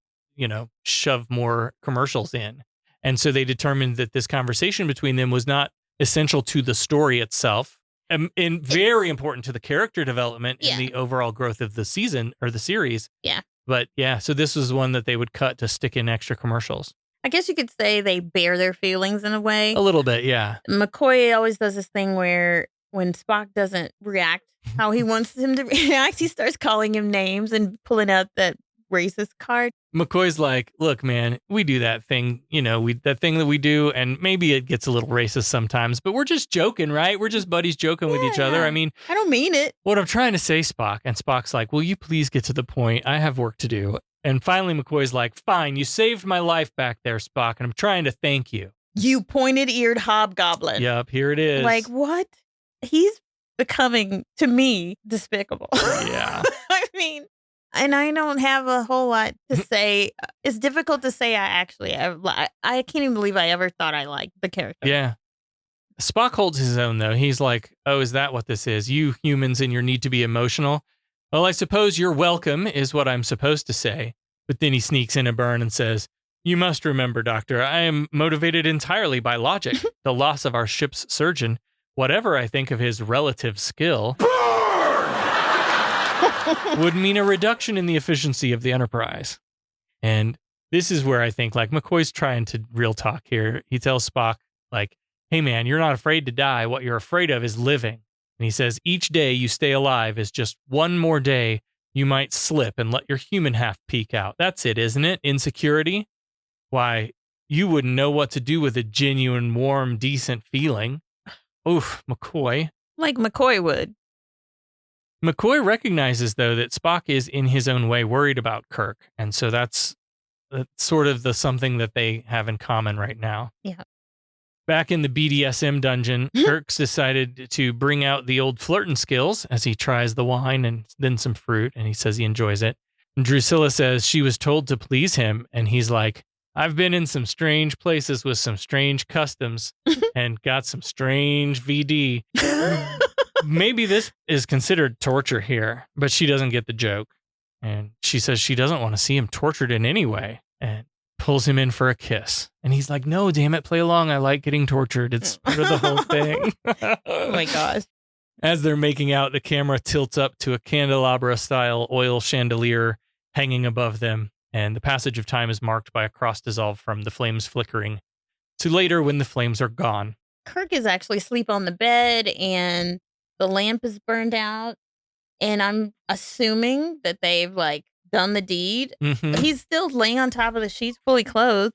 shove more commercials in. And so they determined that this conversation between them was not essential to the story itself. And very important to the character development and the overall growth of the season or the series. Yeah. But so this was one that they would cut to stick in extra commercials. I guess you could say they bear their feelings in a way. A little bit, yeah. McCoy always does this thing where when Spock doesn't react how he wants him to react, he starts calling him names and pulling out that racist card. McCoy's like, look, man, we do that thing, that thing that we do, and maybe it gets a little racist sometimes, but we're just joking, right? We're just buddies joking with each other. I mean, I don't mean it. What I'm trying to say, Spock, and Spock's like, will you please get to the point? I have work to do. And finally, McCoy's like, fine, you saved my life back there, Spock, and I'm trying to thank you. You pointed-eared hobgoblin. Yep, here it is. Like, what? He's becoming, to me, despicable. Yeah. I mean... And I don't have a whole lot to say. It's difficult to say I can't even believe I ever thought I liked the character. Yeah. Spock holds his own, though. He's like, oh, is that what this is? You humans and your need to be emotional? Well, I suppose you're welcome is what I'm supposed to say. But then he sneaks in a burn and says, you must remember, Doctor, I am motivated entirely by logic. The loss of our ship's surgeon, whatever I think of his relative skill... would mean a reduction in the efficiency of the Enterprise. And this is where I think, like, McCoy's trying to real talk here. He tells Spock, like, hey, man, you're not afraid to die. What you're afraid of is living. And he says, each day you stay alive is just one more day you might slip and let your human half peek out. That's it, isn't it? Insecurity? Why, you wouldn't know what to do with a genuine, warm, decent feeling. Oof, McCoy. Like McCoy would. McCoy recognizes, though, that Spock is in his own way worried about Kirk. And so that's sort of the something that they have in common right now. Yeah. Back in the BDSM dungeon, Kirk's decided to bring out the old flirting skills as he tries the wine and then some fruit, and he says he enjoys it. And Drusilla says she was told to please him, and he's like, I've been in some strange places with some strange customs and got some strange VD. Maybe this is considered torture here, but she doesn't get the joke. And she says she doesn't want to see him tortured in any way and pulls him in for a kiss. And he's like, no, damn it, play along. I like getting tortured. It's part of the whole thing. Oh my gosh. As they're making out, the camera tilts up to a candelabra-style oil chandelier hanging above them. And the passage of time is marked by a cross dissolve from the flames flickering to later when the flames are gone. Kirk is actually asleep on the bed and the lamp is burned out, and I'm assuming that they've done the deed. Mm-hmm. But he's still laying on top of the sheets, fully clothed.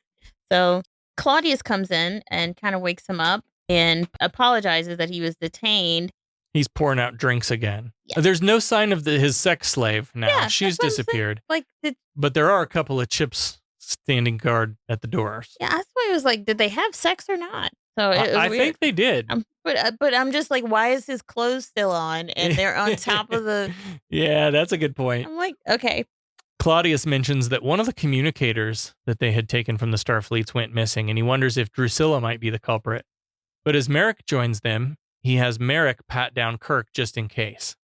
So Claudius comes in and kind of wakes him up and apologizes that he was detained. He's pouring out drinks again. Yeah. There's no sign of his sex slave now. Yeah, She's disappeared. Like, but there are a couple of chips standing guard at the doors. Yeah, that's why it was like, did they have sex or not? So it was I weird. think they did. But I'm just like, why is his clothes still on and they're on top of the... Yeah, that's a good point. I'm like, okay. Claudius mentions that one of the communicators that they had taken from the Starfleets went missing, and he wonders if Drusilla might be the culprit. But as Merrick joins them, he has Merrick pat down Kirk just in case.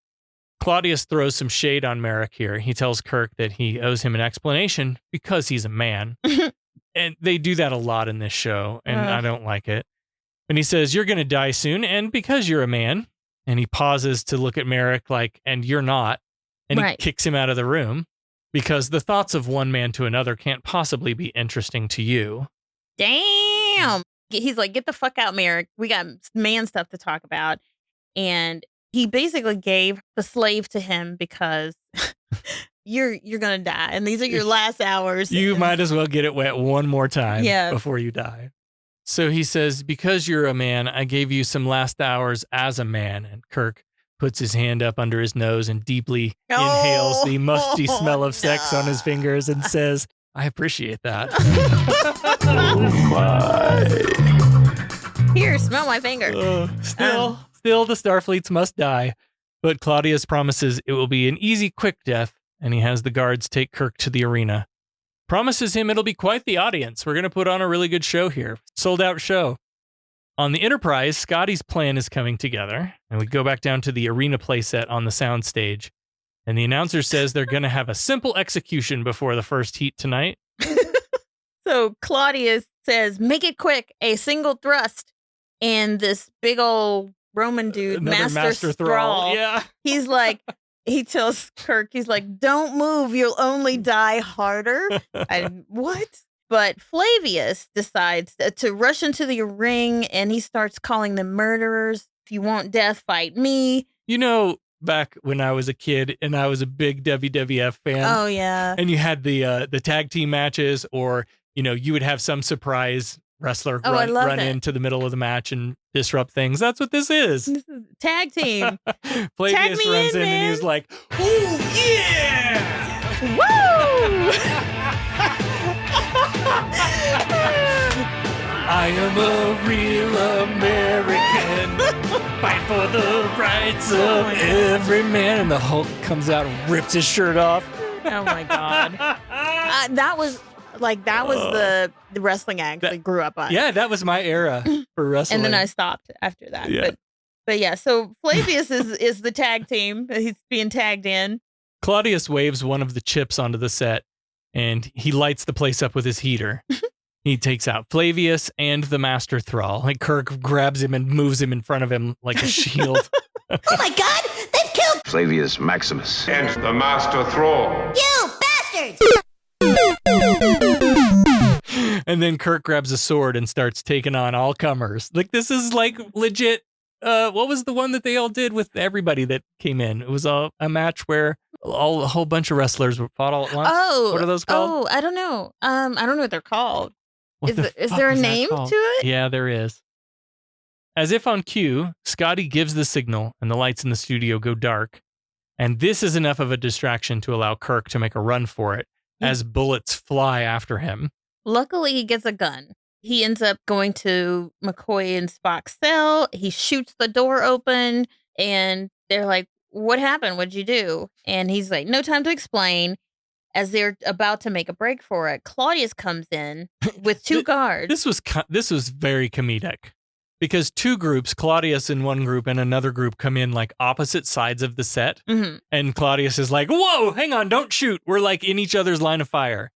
Claudius throws some shade on Merrick here. He tells Kirk that he owes him an explanation because he's a man. And they do that a lot in this show, and I don't like it. And he says, you're going to die soon, and because you're a man. And he pauses to look at Merrick like, and you're not. And he kicks him out of the room because the thoughts of one man to another can't possibly be interesting to you. Damn. He's like, get the fuck out, Merrick. We got man stuff to talk about. And he basically gave the slave to him because you're going to die. And these are your last hours. You might as well get it wet one more time before you die. So he says, because you're a man, I gave you some last hours as a man. And Kirk puts his hand up under his nose and deeply inhales the musty smell of sex on his fingers and says, I appreciate that. Oh my. Here, smell my finger. Still, the Starfleets must die. But Claudius promises it will be an easy, quick death, and he has the guards take Kirk to the arena. Promises him it'll be quite the audience. We're going to put on a really good show here. Sold out show. On the Enterprise, Scotty's plan is coming together, and we go back down to the arena playset on the soundstage, and the announcer says they're going to have a simple execution before the first heat tonight. So Claudius says, make it quick, a single thrust. And this big old Roman dude, Master Thrall, he's like, he tells Kirk, he's like, don't move, you'll only die harder. What? But Flavius decides to rush into the ring, and he starts calling them murderers. If you want death, fight me. You know, back when I was a kid and I was a big WWF fan. Oh, yeah. And you had the tag team matches, or, you know, you would have some surprise wrestler run into the middle of the match and disrupt things. That's what this is. This is tag team. Flavius runs in and he's like, "Oh yeah! Woo! I am a real American. Fight for the rights of every man." And the Hulk comes out and rips his shirt off. Oh my God. That was the wrestling I actually grew up on. Yeah, that was my era for wrestling. And then I stopped after that. Yeah. But yeah, so Flavius is the tag team. He's being tagged in. Claudius waves one of the chips onto the set, and he lights the place up with his heater. He takes out Flavius and the Master Thrall. Like, Kirk grabs him and moves him in front of him like a shield. Oh my God! They've killed Flavius Maximus and the Master Thrall. You bastards! And then Kirk grabs a sword and starts taking on all comers. Like, this is like legit. What was the one that they all did with everybody that came in? It was a match where a whole bunch of wrestlers fought all at once. Oh, what are those called? Oh, I don't know. I don't know what they're called. What Is there a name to it? Yeah, there is. As if on cue, Scotty gives the signal and the lights in the studio go dark. And this is enough of a distraction to allow Kirk to make a run for it as bullets fly after him. Luckily, he gets a gun. He ends up going to McCoy and Spock's cell. He shoots the door open, and they're like, what happened? What'd you do? And he's like, no time to explain. As they're about to make a break for it, Claudius comes in with two guards. This was very comedic because two groups, Claudius in one group and another group, come in like opposite sides of the set. Mm-hmm. And Claudius is like, whoa, hang on, don't shoot. We're like in each other's line of fire.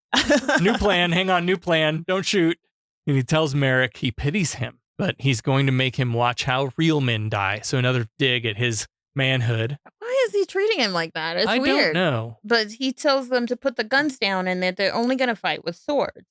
New plan, hang on, new plan, don't shoot. And he tells Merrick he pities him, but he's going to make him watch how real men die. So another dig at his manhood. Why is he treating him like that? It's weird. I don't know. But he tells them to put the guns down and that they're only going to fight with swords.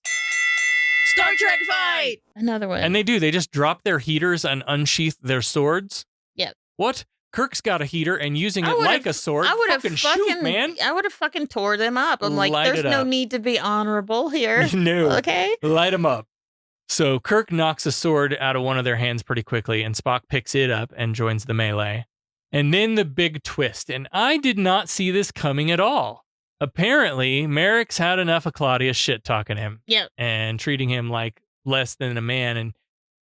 Star Trek fight! Another one. And they do. They just drop their heaters and unsheath their swords. Yep. What? Kirk's got a heater and using it like a sword. I would have shoot, man. I would have fucking tore them up. I'm like, there's no need to be honorable here. No. Okay. Light them up. So Kirk knocks a sword out of one of their hands pretty quickly, and Spock picks it up and joins the melee. And then the big twist, and I did not see this coming at all. Apparently, Merrick's had enough of Claudius shit-talking him. Yep. And treating him like less than a man, and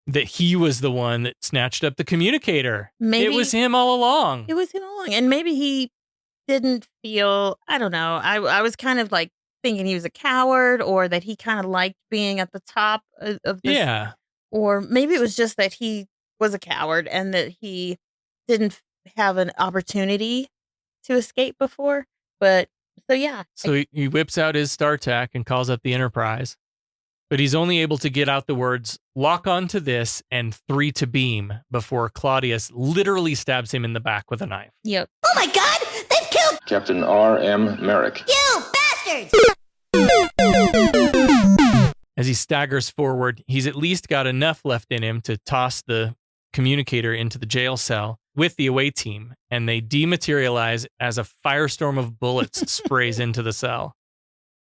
that he was the one that snatched up the communicator. Maybe it was him all along. It was him all along. And maybe he didn't feel, I don't know. I was kind of like thinking he was a coward, or that he kind of liked being at the top of this. Yeah. Or maybe it was just that he was a coward and that he didn't have an opportunity to escape before. But so, yeah. So he whips out his StarTAC and calls up the Enterprise. But he's only able to get out the words, lock onto this and 3 to beam, before Claudius literally stabs him in the back with a knife. Yep. Oh my God! They've killed Captain R.M. Merrick. you, bastards! As he staggers forward, he's at least got enough left in him to toss the communicator into the jail cell with the away team, and they dematerialize as a firestorm of bullets sprays into the cell.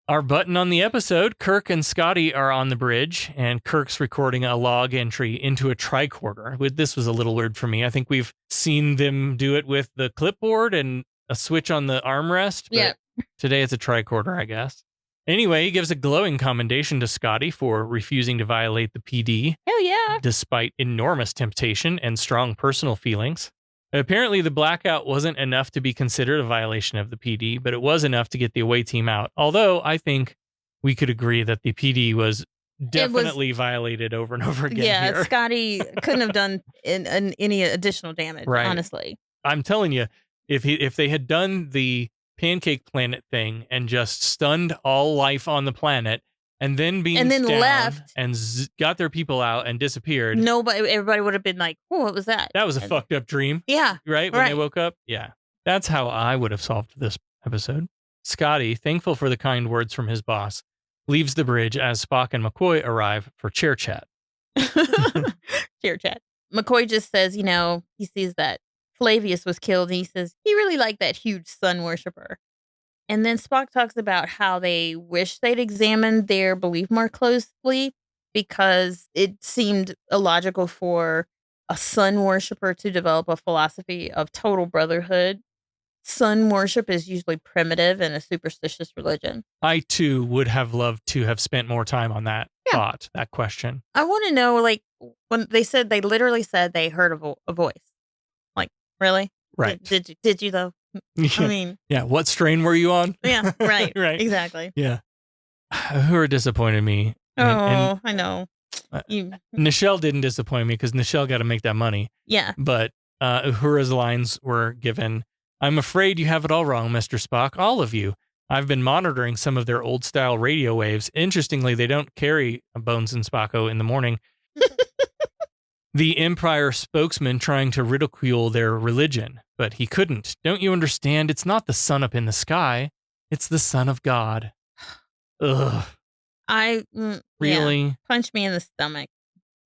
Our button on the episode, Kirk and Scotty are on the bridge, and Kirk's recording a log entry into a tricorder. This was a little weird for me. I think we've seen them do it with the clipboard and a switch on the armrest, but today it's a tricorder, I guess. Anyway, he gives a glowing commendation to Scotty for refusing to violate the PD. Hell yeah. Despite enormous temptation and strong personal feelings. Apparently, the blackout wasn't enough to be considered a violation of the PD, but it was enough to get the away team out. Although I think we could agree that the PD was definitely violated over and over again. Yeah, here. Scotty couldn't have done any additional damage, honestly. I'm telling you, if they had done the Pancake Planet thing and just stunned all life on the planet, and then beamed down left and got their people out and disappeared. Everybody would have been like, "Oh, what was that?" That was a fucked up dream. Yeah, right when they woke up. Yeah, that's how I would have solved this episode. Scotty, thankful for the kind words from his boss, leaves the bridge as Spock and McCoy arrive for chair chat. Chair chat. McCoy just says, he sees that Flavius was killed, and he says he really liked that huge sun worshiper. And then Spock talks about how they wish they'd examined their belief more closely, because it seemed illogical for a sun worshiper to develop a philosophy of total brotherhood. Sun worship is usually primitive and a superstitious religion. I, too, would have loved to have spent more time on that thought, that question. I want to know, when they literally said they heard a voice. Like, really? Right. Did you, though? I mean, yeah. What strain were you on? Yeah, right. Right. Exactly. Yeah. Who disappointed me? And I know. Nichelle didn't disappoint me because Nichelle got to make that money. Yeah. But Uhura's lines were given. I'm afraid you have it all wrong, Mr. Spock. All of you. I've been monitoring some of their old style radio waves. Interestingly, they don't carry Bones and Spocko in the morning. The Empire spokesman trying to ridicule their religion, but he couldn't. Don't you understand? It's not the sun up in the sky. It's the Son of God. Ugh. Really? Yeah. Punch me in the stomach.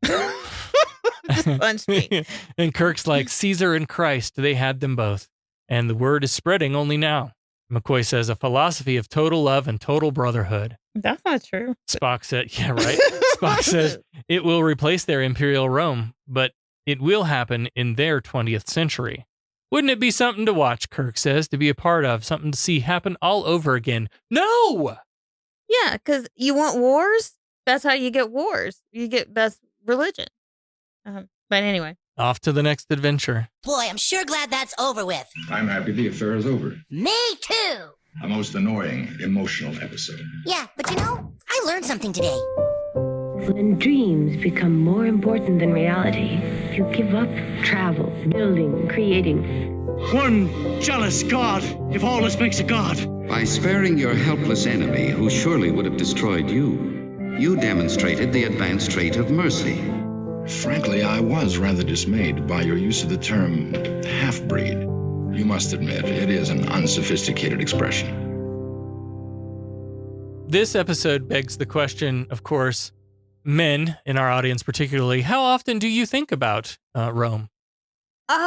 Just punch me. And Kirk's like, Caesar and Christ, they had them both. And the word is spreading only now. McCoy says, a philosophy of total love and total brotherhood. That's not true. Spock said, yeah, right. Spock says, it will replace their imperial Rome, but it will happen in their 20th century. Wouldn't it be something to watch, Kirk says, to be a part of, something to see happen all over again? No! Yeah, because you want wars? That's how you get wars. That's religion. But anyway. Off to the next adventure. Boy, I'm sure glad that's over with. I'm happy the affair is over. Me too. A most annoying, emotional episode. Yeah, but I learned something today. When dreams become more important than reality, you give up travel, building, creating. One jealous god, if all this makes a god. By sparing your helpless enemy, who surely would have destroyed you, you demonstrated the advanced trait of mercy. Frankly, I was rather dismayed by your use of the term half-breed. You must admit, it is an unsophisticated expression. This episode begs the question, of course, men in our audience particularly, how often do you think about Rome? Okay,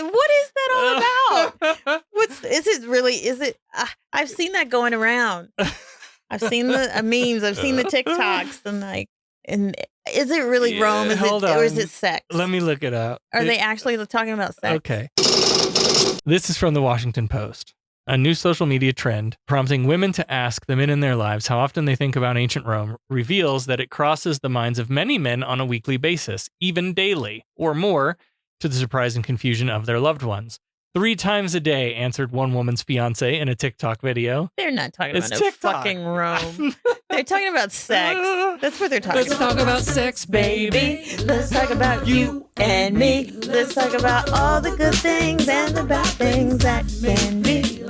what is that all about? I've seen that going around. I've seen the memes, I've seen the TikToks, and is it really Rome? Or is it sex? Let me look it up. Are they actually talking about sex? Okay. This is from the Washington Post. A new social media trend prompting women to ask the men in their lives how often they think about ancient Rome reveals that it crosses the minds of many men on a weekly basis, even daily, or more, to the surprise and confusion of their loved ones. 3 times a day, answered one woman's fiance in a TikTok video. They're not talking It's about TikTok. no fucking Rome. They're talking about sex. That's what they're talking Let's about. talk about sex, baby. Let's talk about you and me. Let's talk about all the good things and the bad things that can be.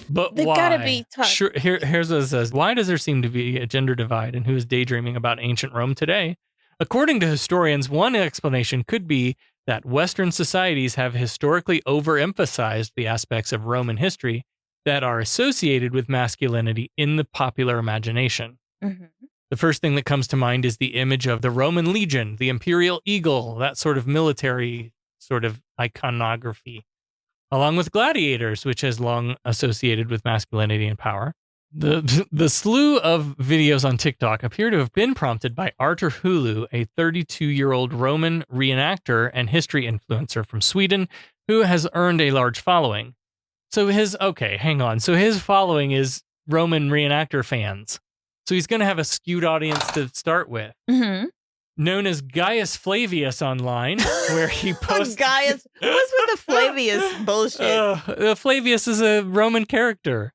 But They've why? gotta be tough. Sure, here's what it says. Why does there seem to be a gender divide in who is daydreaming about ancient Rome today? According to historians, one explanation could be that Western societies have historically overemphasized the aspects of Roman history that are associated with masculinity in the popular imagination. Mhm. The first thing that comes to mind is the image of the Roman legion, the imperial eagle, that sort of military sort of iconography, along with gladiators, which has long associated with masculinity and power. The slew of videos on TikTok appear to have been prompted by Artur Hulu, a 32-year-old Roman reenactor and history influencer from Sweden who has earned a large following. So hang on. So his following is Roman reenactor fans. So he's going to have a skewed audience to start with. Mm-hmm. Known as Gaius Flavius online, where he posts... Gaius, what's with the Flavius bullshit? Flavius is a Roman character,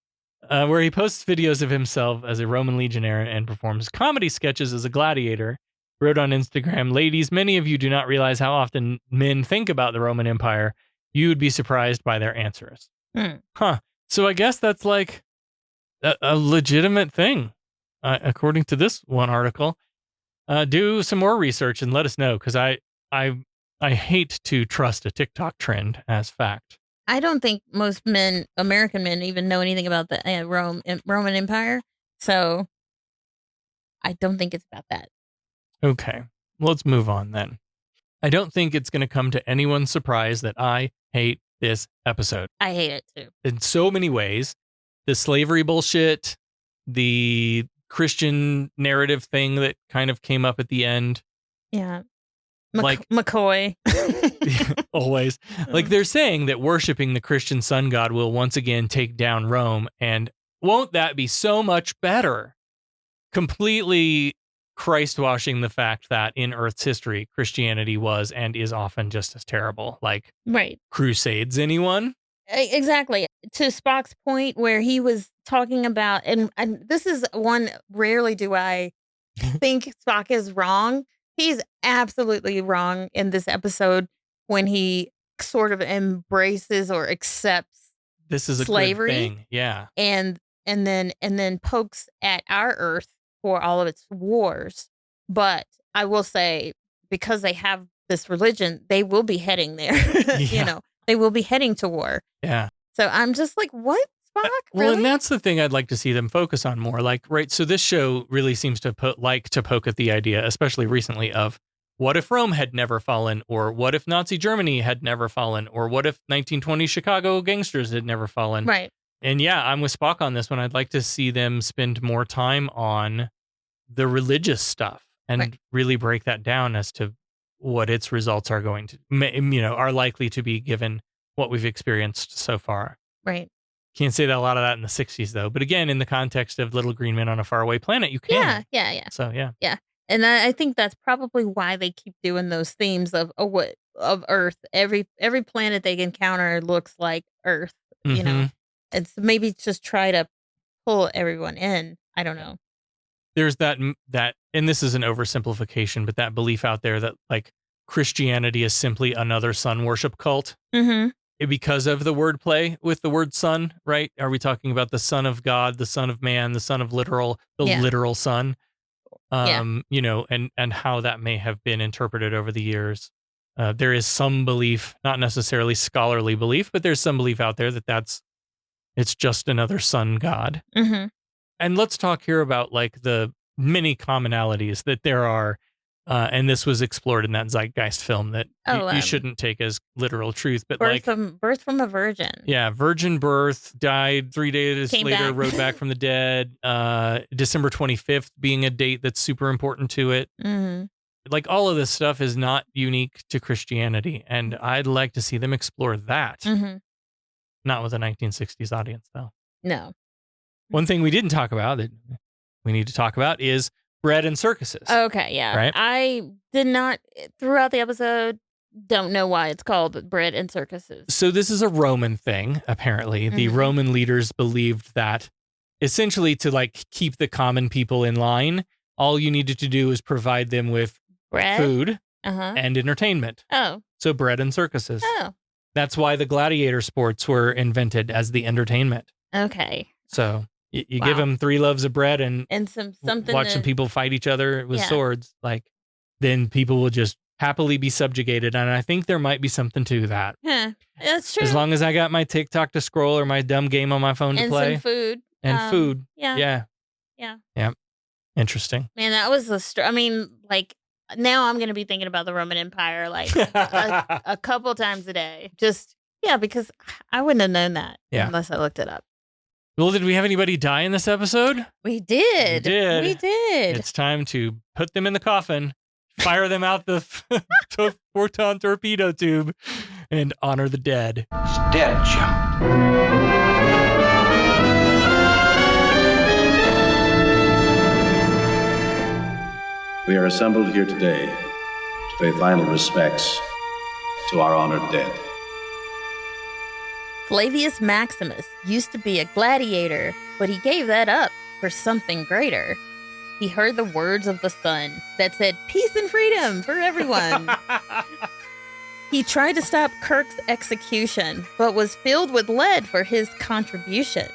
where he posts videos of himself as a Roman legionnaire and performs comedy sketches as a gladiator. Wrote on Instagram, "Ladies, many of you do not realize how often men think about the Roman Empire. You would be surprised by their answers." Huh. So I guess that's like a legitimate thing, according to this one article. Do some more research and let us know, because I hate to trust a TikTok trend as fact. I don't think most men, American men, even know anything about the Roman Empire. So I don't think it's about that. Okay, let's move on then. I don't think it's going to come to anyone's surprise that I hate this episode. I hate it too. In so many ways. The slavery bullshit, the Christian narrative thing that kind of came up at the end. Yeah. Like McCoy. Always. Like they're saying that worshiping the Christian sun god will once again take down Rome, and won't that be so much better? Completely Christ-washing the fact that in Earth's history, Christianity was and is often just as terrible. Like Right. Crusades, anyone? Exactly. To Spock's point where he was talking about, and this is one, rarely do I think Spock is wrong. He's absolutely wrong in this episode when he sort of embraces or accepts This is a slavery. good thing. Yeah. And then pokes at our Earth for all of its wars. But I will say, because they have this religion, they will be heading there. You know, they will be heading to war. Yeah. So I'm just like, what, Spock? Well, Really? and that's the thing I'd like to see them focus on more. Like, right, so this show really seems to poke at the idea, especially recently, of what if Rome had never fallen, or what if Nazi Germany had never fallen, or what if 1920 Chicago gangsters had never fallen? Right. And yeah, I'm with Spock on this one. I'd like to see them spend more time on the religious stuff and really break that down as to what its results are going to, are likely to be given what we've experienced so far. Right. Can't say that a lot of that in the 60s, though. But again, in the context of Little Green Men on a Faraway Planet, you can. Yeah. So, yeah. Yeah. And I think that's probably why they keep doing those themes of Earth. Every planet they encounter looks like Earth, you know. It's maybe just try to pull everyone in. I don't know. There's that, and this is an oversimplification, but that belief out there that like Christianity is simply another sun worship cult. Because of the wordplay with the word son, right? Are we talking about the Son of God, the Son of Man, the Son of literal Son? And how that may have been interpreted over the years. There is some belief, not necessarily scholarly belief, but there's some belief out there that it's just another sun god. And let's talk here about like the many commonalities that there are. And this was explored in that Zeitgeist film that you shouldn't take as literal truth, but birth from a virgin. Yeah, virgin birth, died 3 days Came later, back. rode back from the dead. December 25th being a date that's super important to it. Like all of this stuff is not unique to Christianity, and I'd like to see them explore that. Not with a 1960s audience, though. No. One thing we didn't talk about that we need to talk about is bread and circuses. Okay, yeah. Right? I did not, throughout the episode, don't know why it's called bread and circuses. So this is a Roman thing, apparently. The Roman leaders believed that essentially to like keep the common people in line, all you needed to do is provide them with Bread? food and entertainment. Oh. So bread and circuses. Oh. That's why the gladiator sports were invented as the entertainment. Okay. So you give them 3 loaves of bread and something watch some people fight each other with Yeah. swords. Like, then people will just happily be subjugated. And I think there might be something to that. Huh. That's true. As long as I got my TikTok to scroll or my dumb game on my phone to and play. some food. And food. Yeah. Yeah. Yeah. Yeah. Interesting. Man, that was I mean, like, now I'm going to be thinking about the Roman Empire like a couple times a day. Just, yeah, because I wouldn't have known that unless I looked it up. Well, did we have anybody die in this episode? We did. We did. It's time to put them in the coffin, fire them out the photon torpedo tube, and honor the dead. It's dead, Jim. We are assembled here today to pay final respects to our honored dead. Flavius Maximus used to be a gladiator, but he gave that up for something greater. He heard the words of the sun that said peace and freedom for everyone. He tried to stop Kirk's execution, but was filled with lead for his contribution.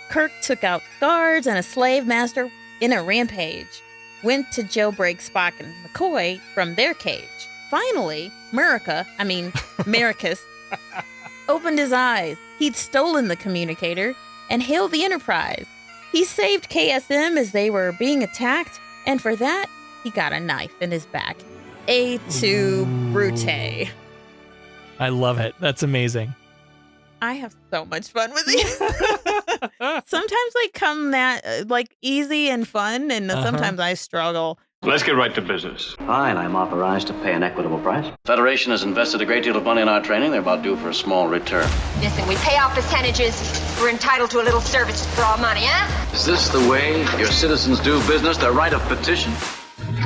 Kirk took out guards and a slave master in a rampage, went to jailbreak Spock and McCoy from their cage. Finally, Maricus, opened his eyes. He'd stolen the communicator and hailed the Enterprise. He saved KSM as they were being attacked, and for that, he got a knife in his back. A2 Brute. I love it. That's amazing. I have so much fun with these. Sometimes they come that like easy and fun, and sometimes I struggle. Let's get right to business. Fine, I'm authorized to pay an equitable price. Federation has invested a great deal of money in our training. They're about due for a small return. Listen, we pay our percentages. We're entitled to a little service for our money, huh? Is this the way your citizens do business? Their right of petition?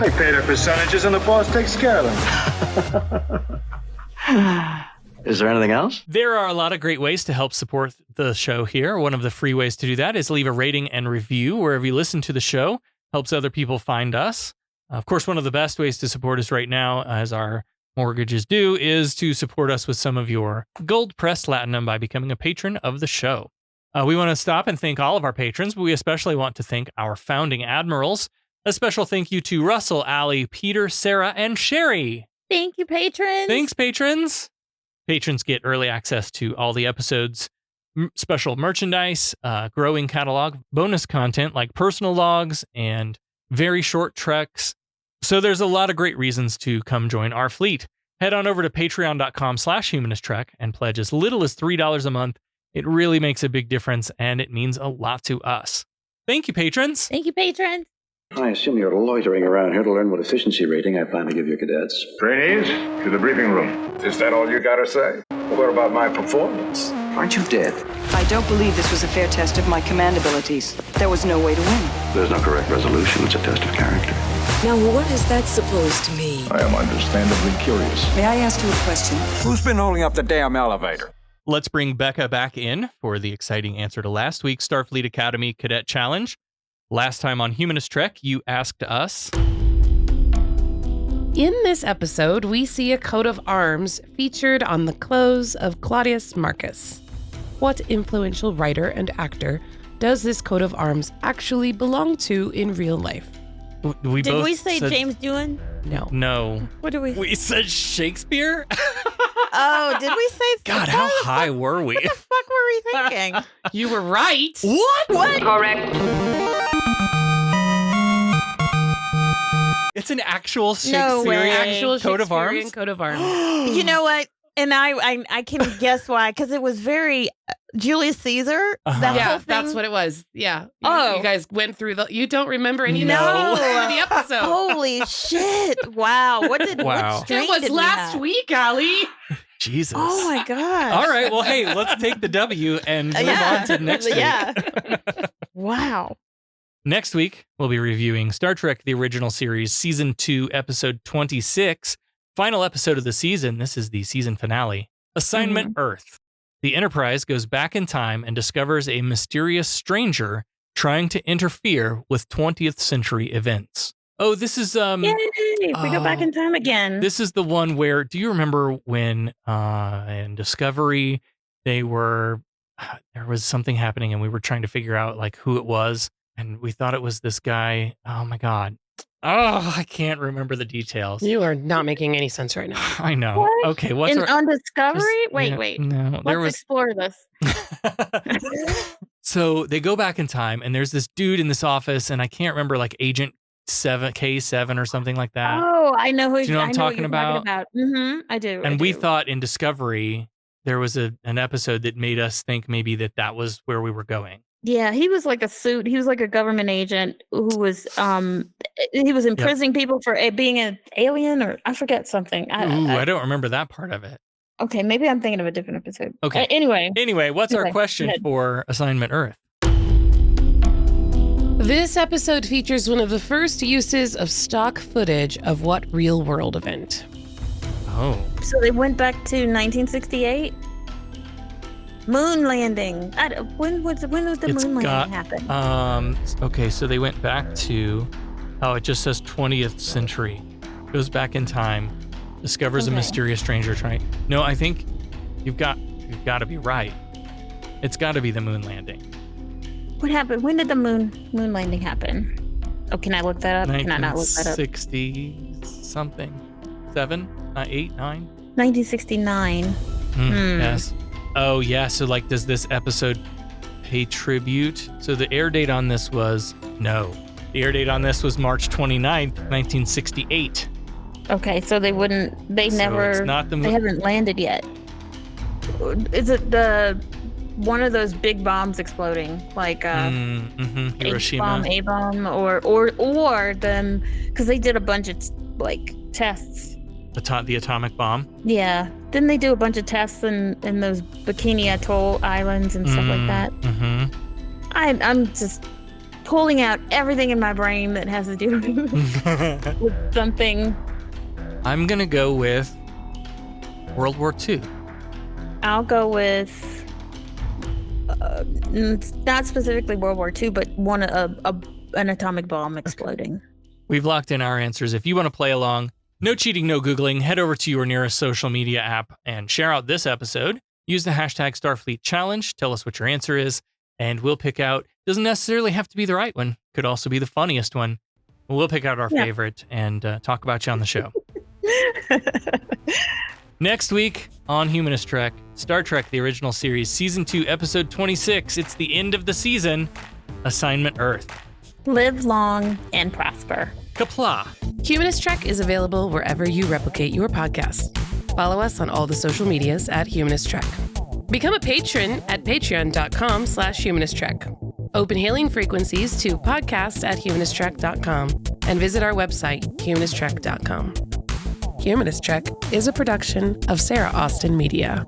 They pay their percentages and the boss takes care of them. Is there anything else? There are a lot of great ways to help support the show here. One of the free ways to do that is leave a rating and review wherever you listen to the show. Helps other people find us. Of course, one of the best ways to support us right now, as our mortgages do, is to support us with some of your gold press platinum by becoming a patron of the show. We want to stop and thank all of our patrons, but we especially want to thank our founding admirals. A special thank you to Russell, Allie, Peter, Sarah, and Sherry. Thank you, patrons. Thanks, patrons. Patrons get early access to all the episodes, special merchandise, growing catalog, bonus content like personal logs, and very short treks. So there's a lot of great reasons to come join our fleet. Head on over to patreon.com/humanistrek and pledge as little as $3 a month. It really makes a big difference, and it means a lot to us. Thank you, patrons. Thank you, patrons. I assume you're loitering around here to learn what efficiency rating I plan to give your cadets. Trainees, to the briefing room. Is that all you gotta say? What about my performance? Aren't you dead? I don't believe this was a fair test of my command abilities. There was no way to win. There's no correct resolution. It's a test of character. Now, what is that supposed to mean? I am understandably curious. May I ask you a question? Who's been holding up the damn elevator? Let's bring Becca back in for the exciting answer to last week's Starfleet Academy Cadet Challenge. Last time on Humanist Trek, you asked us... In this episode, we see a coat of arms featured on the clothes of Claudius Marcus. What influential writer and actor does this coat of arms actually belong to in real life? Did we say James Doohan? No. No. What did we? We said Shakespeare? Oh, did we say? God, how high were we? What the fuck were we thinking? You were right. What? What? Correct. It's an actual Shakespearean coat of arms? Coat of arms. You know what? And I can guess why, because it was very Julius Caesar. That whole thing. That's what it was. Yeah. Oh, you guys went through you don't remember any of no. the episode. Holy shit! Wow. What it was last week, Allie. Jesus. Oh my gosh. All right. Well, hey, let's take the W and move on to next week. Yeah. Wow. Next week, we'll be reviewing Star Trek, the original series, Season 2, Episode 26. Final episode of the season. This is the season finale. Assignment Earth. The Enterprise goes back in time and discovers a mysterious stranger trying to interfere with 20th century events. Oh, this is Yay! We go back in time again. This is the one where, do you remember when in Discovery there was something happening and we were trying to figure out like who it was, and we thought it was this guy. Oh my God. Oh, I can't remember the details. You are not making any sense right now. I know. What? Okay, what's on Discovery? Wait. No, Let's explore this. So they go back in time, and there's this dude in this office, and I can't remember, like Agent K7 or something like that. Oh, I know who. Do you know what I'm talking about? I do. And we thought in Discovery there was an episode that made us think maybe that was where we were going. Yeah, he was like he was like a government agent who was he was imprisoning people for being an alien, or I forget something. I don't remember that part of it. Okay, maybe I'm thinking of a different episode. Okay. Anyway, what's our question for Assignment Earth? This episode features one of the first uses of stock footage of what real-world event? Oh. So they went back to 1968? Moon landing. When was the moon landing happen? Okay, so they went back to, it just says 20th century. Goes back in time, discovers a mysterious stranger trying. No, I think you've got to be right. It's got to be the moon landing. What happened? When did the moon landing happen? Oh, can I look that up? Can I not look that up? 1960 something. 7, 8, 9. 1969. Yes. Oh, yeah. So, like, does this episode pay tribute? So the air date on this was the air date on this was March 29th, 1968. Okay, so they haven't landed yet. Is it one of those big bombs exploding, like Hiroshima, A-bomb, or them, because they did a bunch of like tests. The atomic bomb. Yeah, didn't they do a bunch of tests in those Bikini Atoll islands and stuff like that? Mm-hmm. I'm just pulling out everything in my brain that has to do with something. I'm gonna go with World War II. I'll go with not specifically World War II, but an atomic bomb exploding. We've locked in our answers. If you want to play along, no cheating, no Googling, head over to your nearest social media app and share out this episode. Use the hashtag Starfleet Challenge. Tell us what your answer is, and we'll pick out. Doesn't necessarily have to be the right one. Could also be the funniest one. We'll pick out our favorite and talk about you on the show. Next week on Humanist Trek, Star Trek, the original series, Season 2, Episode 26. It's the end of the season. Assignment Earth. Live long and prosper. Kapla. Humanist Trek is available wherever you replicate your podcast. Follow us on all the social medias at Humanist Trek. Become a patron at patreon.com/Humanist Trek. Open hailing frequencies to podcast@humanisttrek.com and visit our website, humanisttrek.com. Humanist Trek is a production of Sarah Austin Media.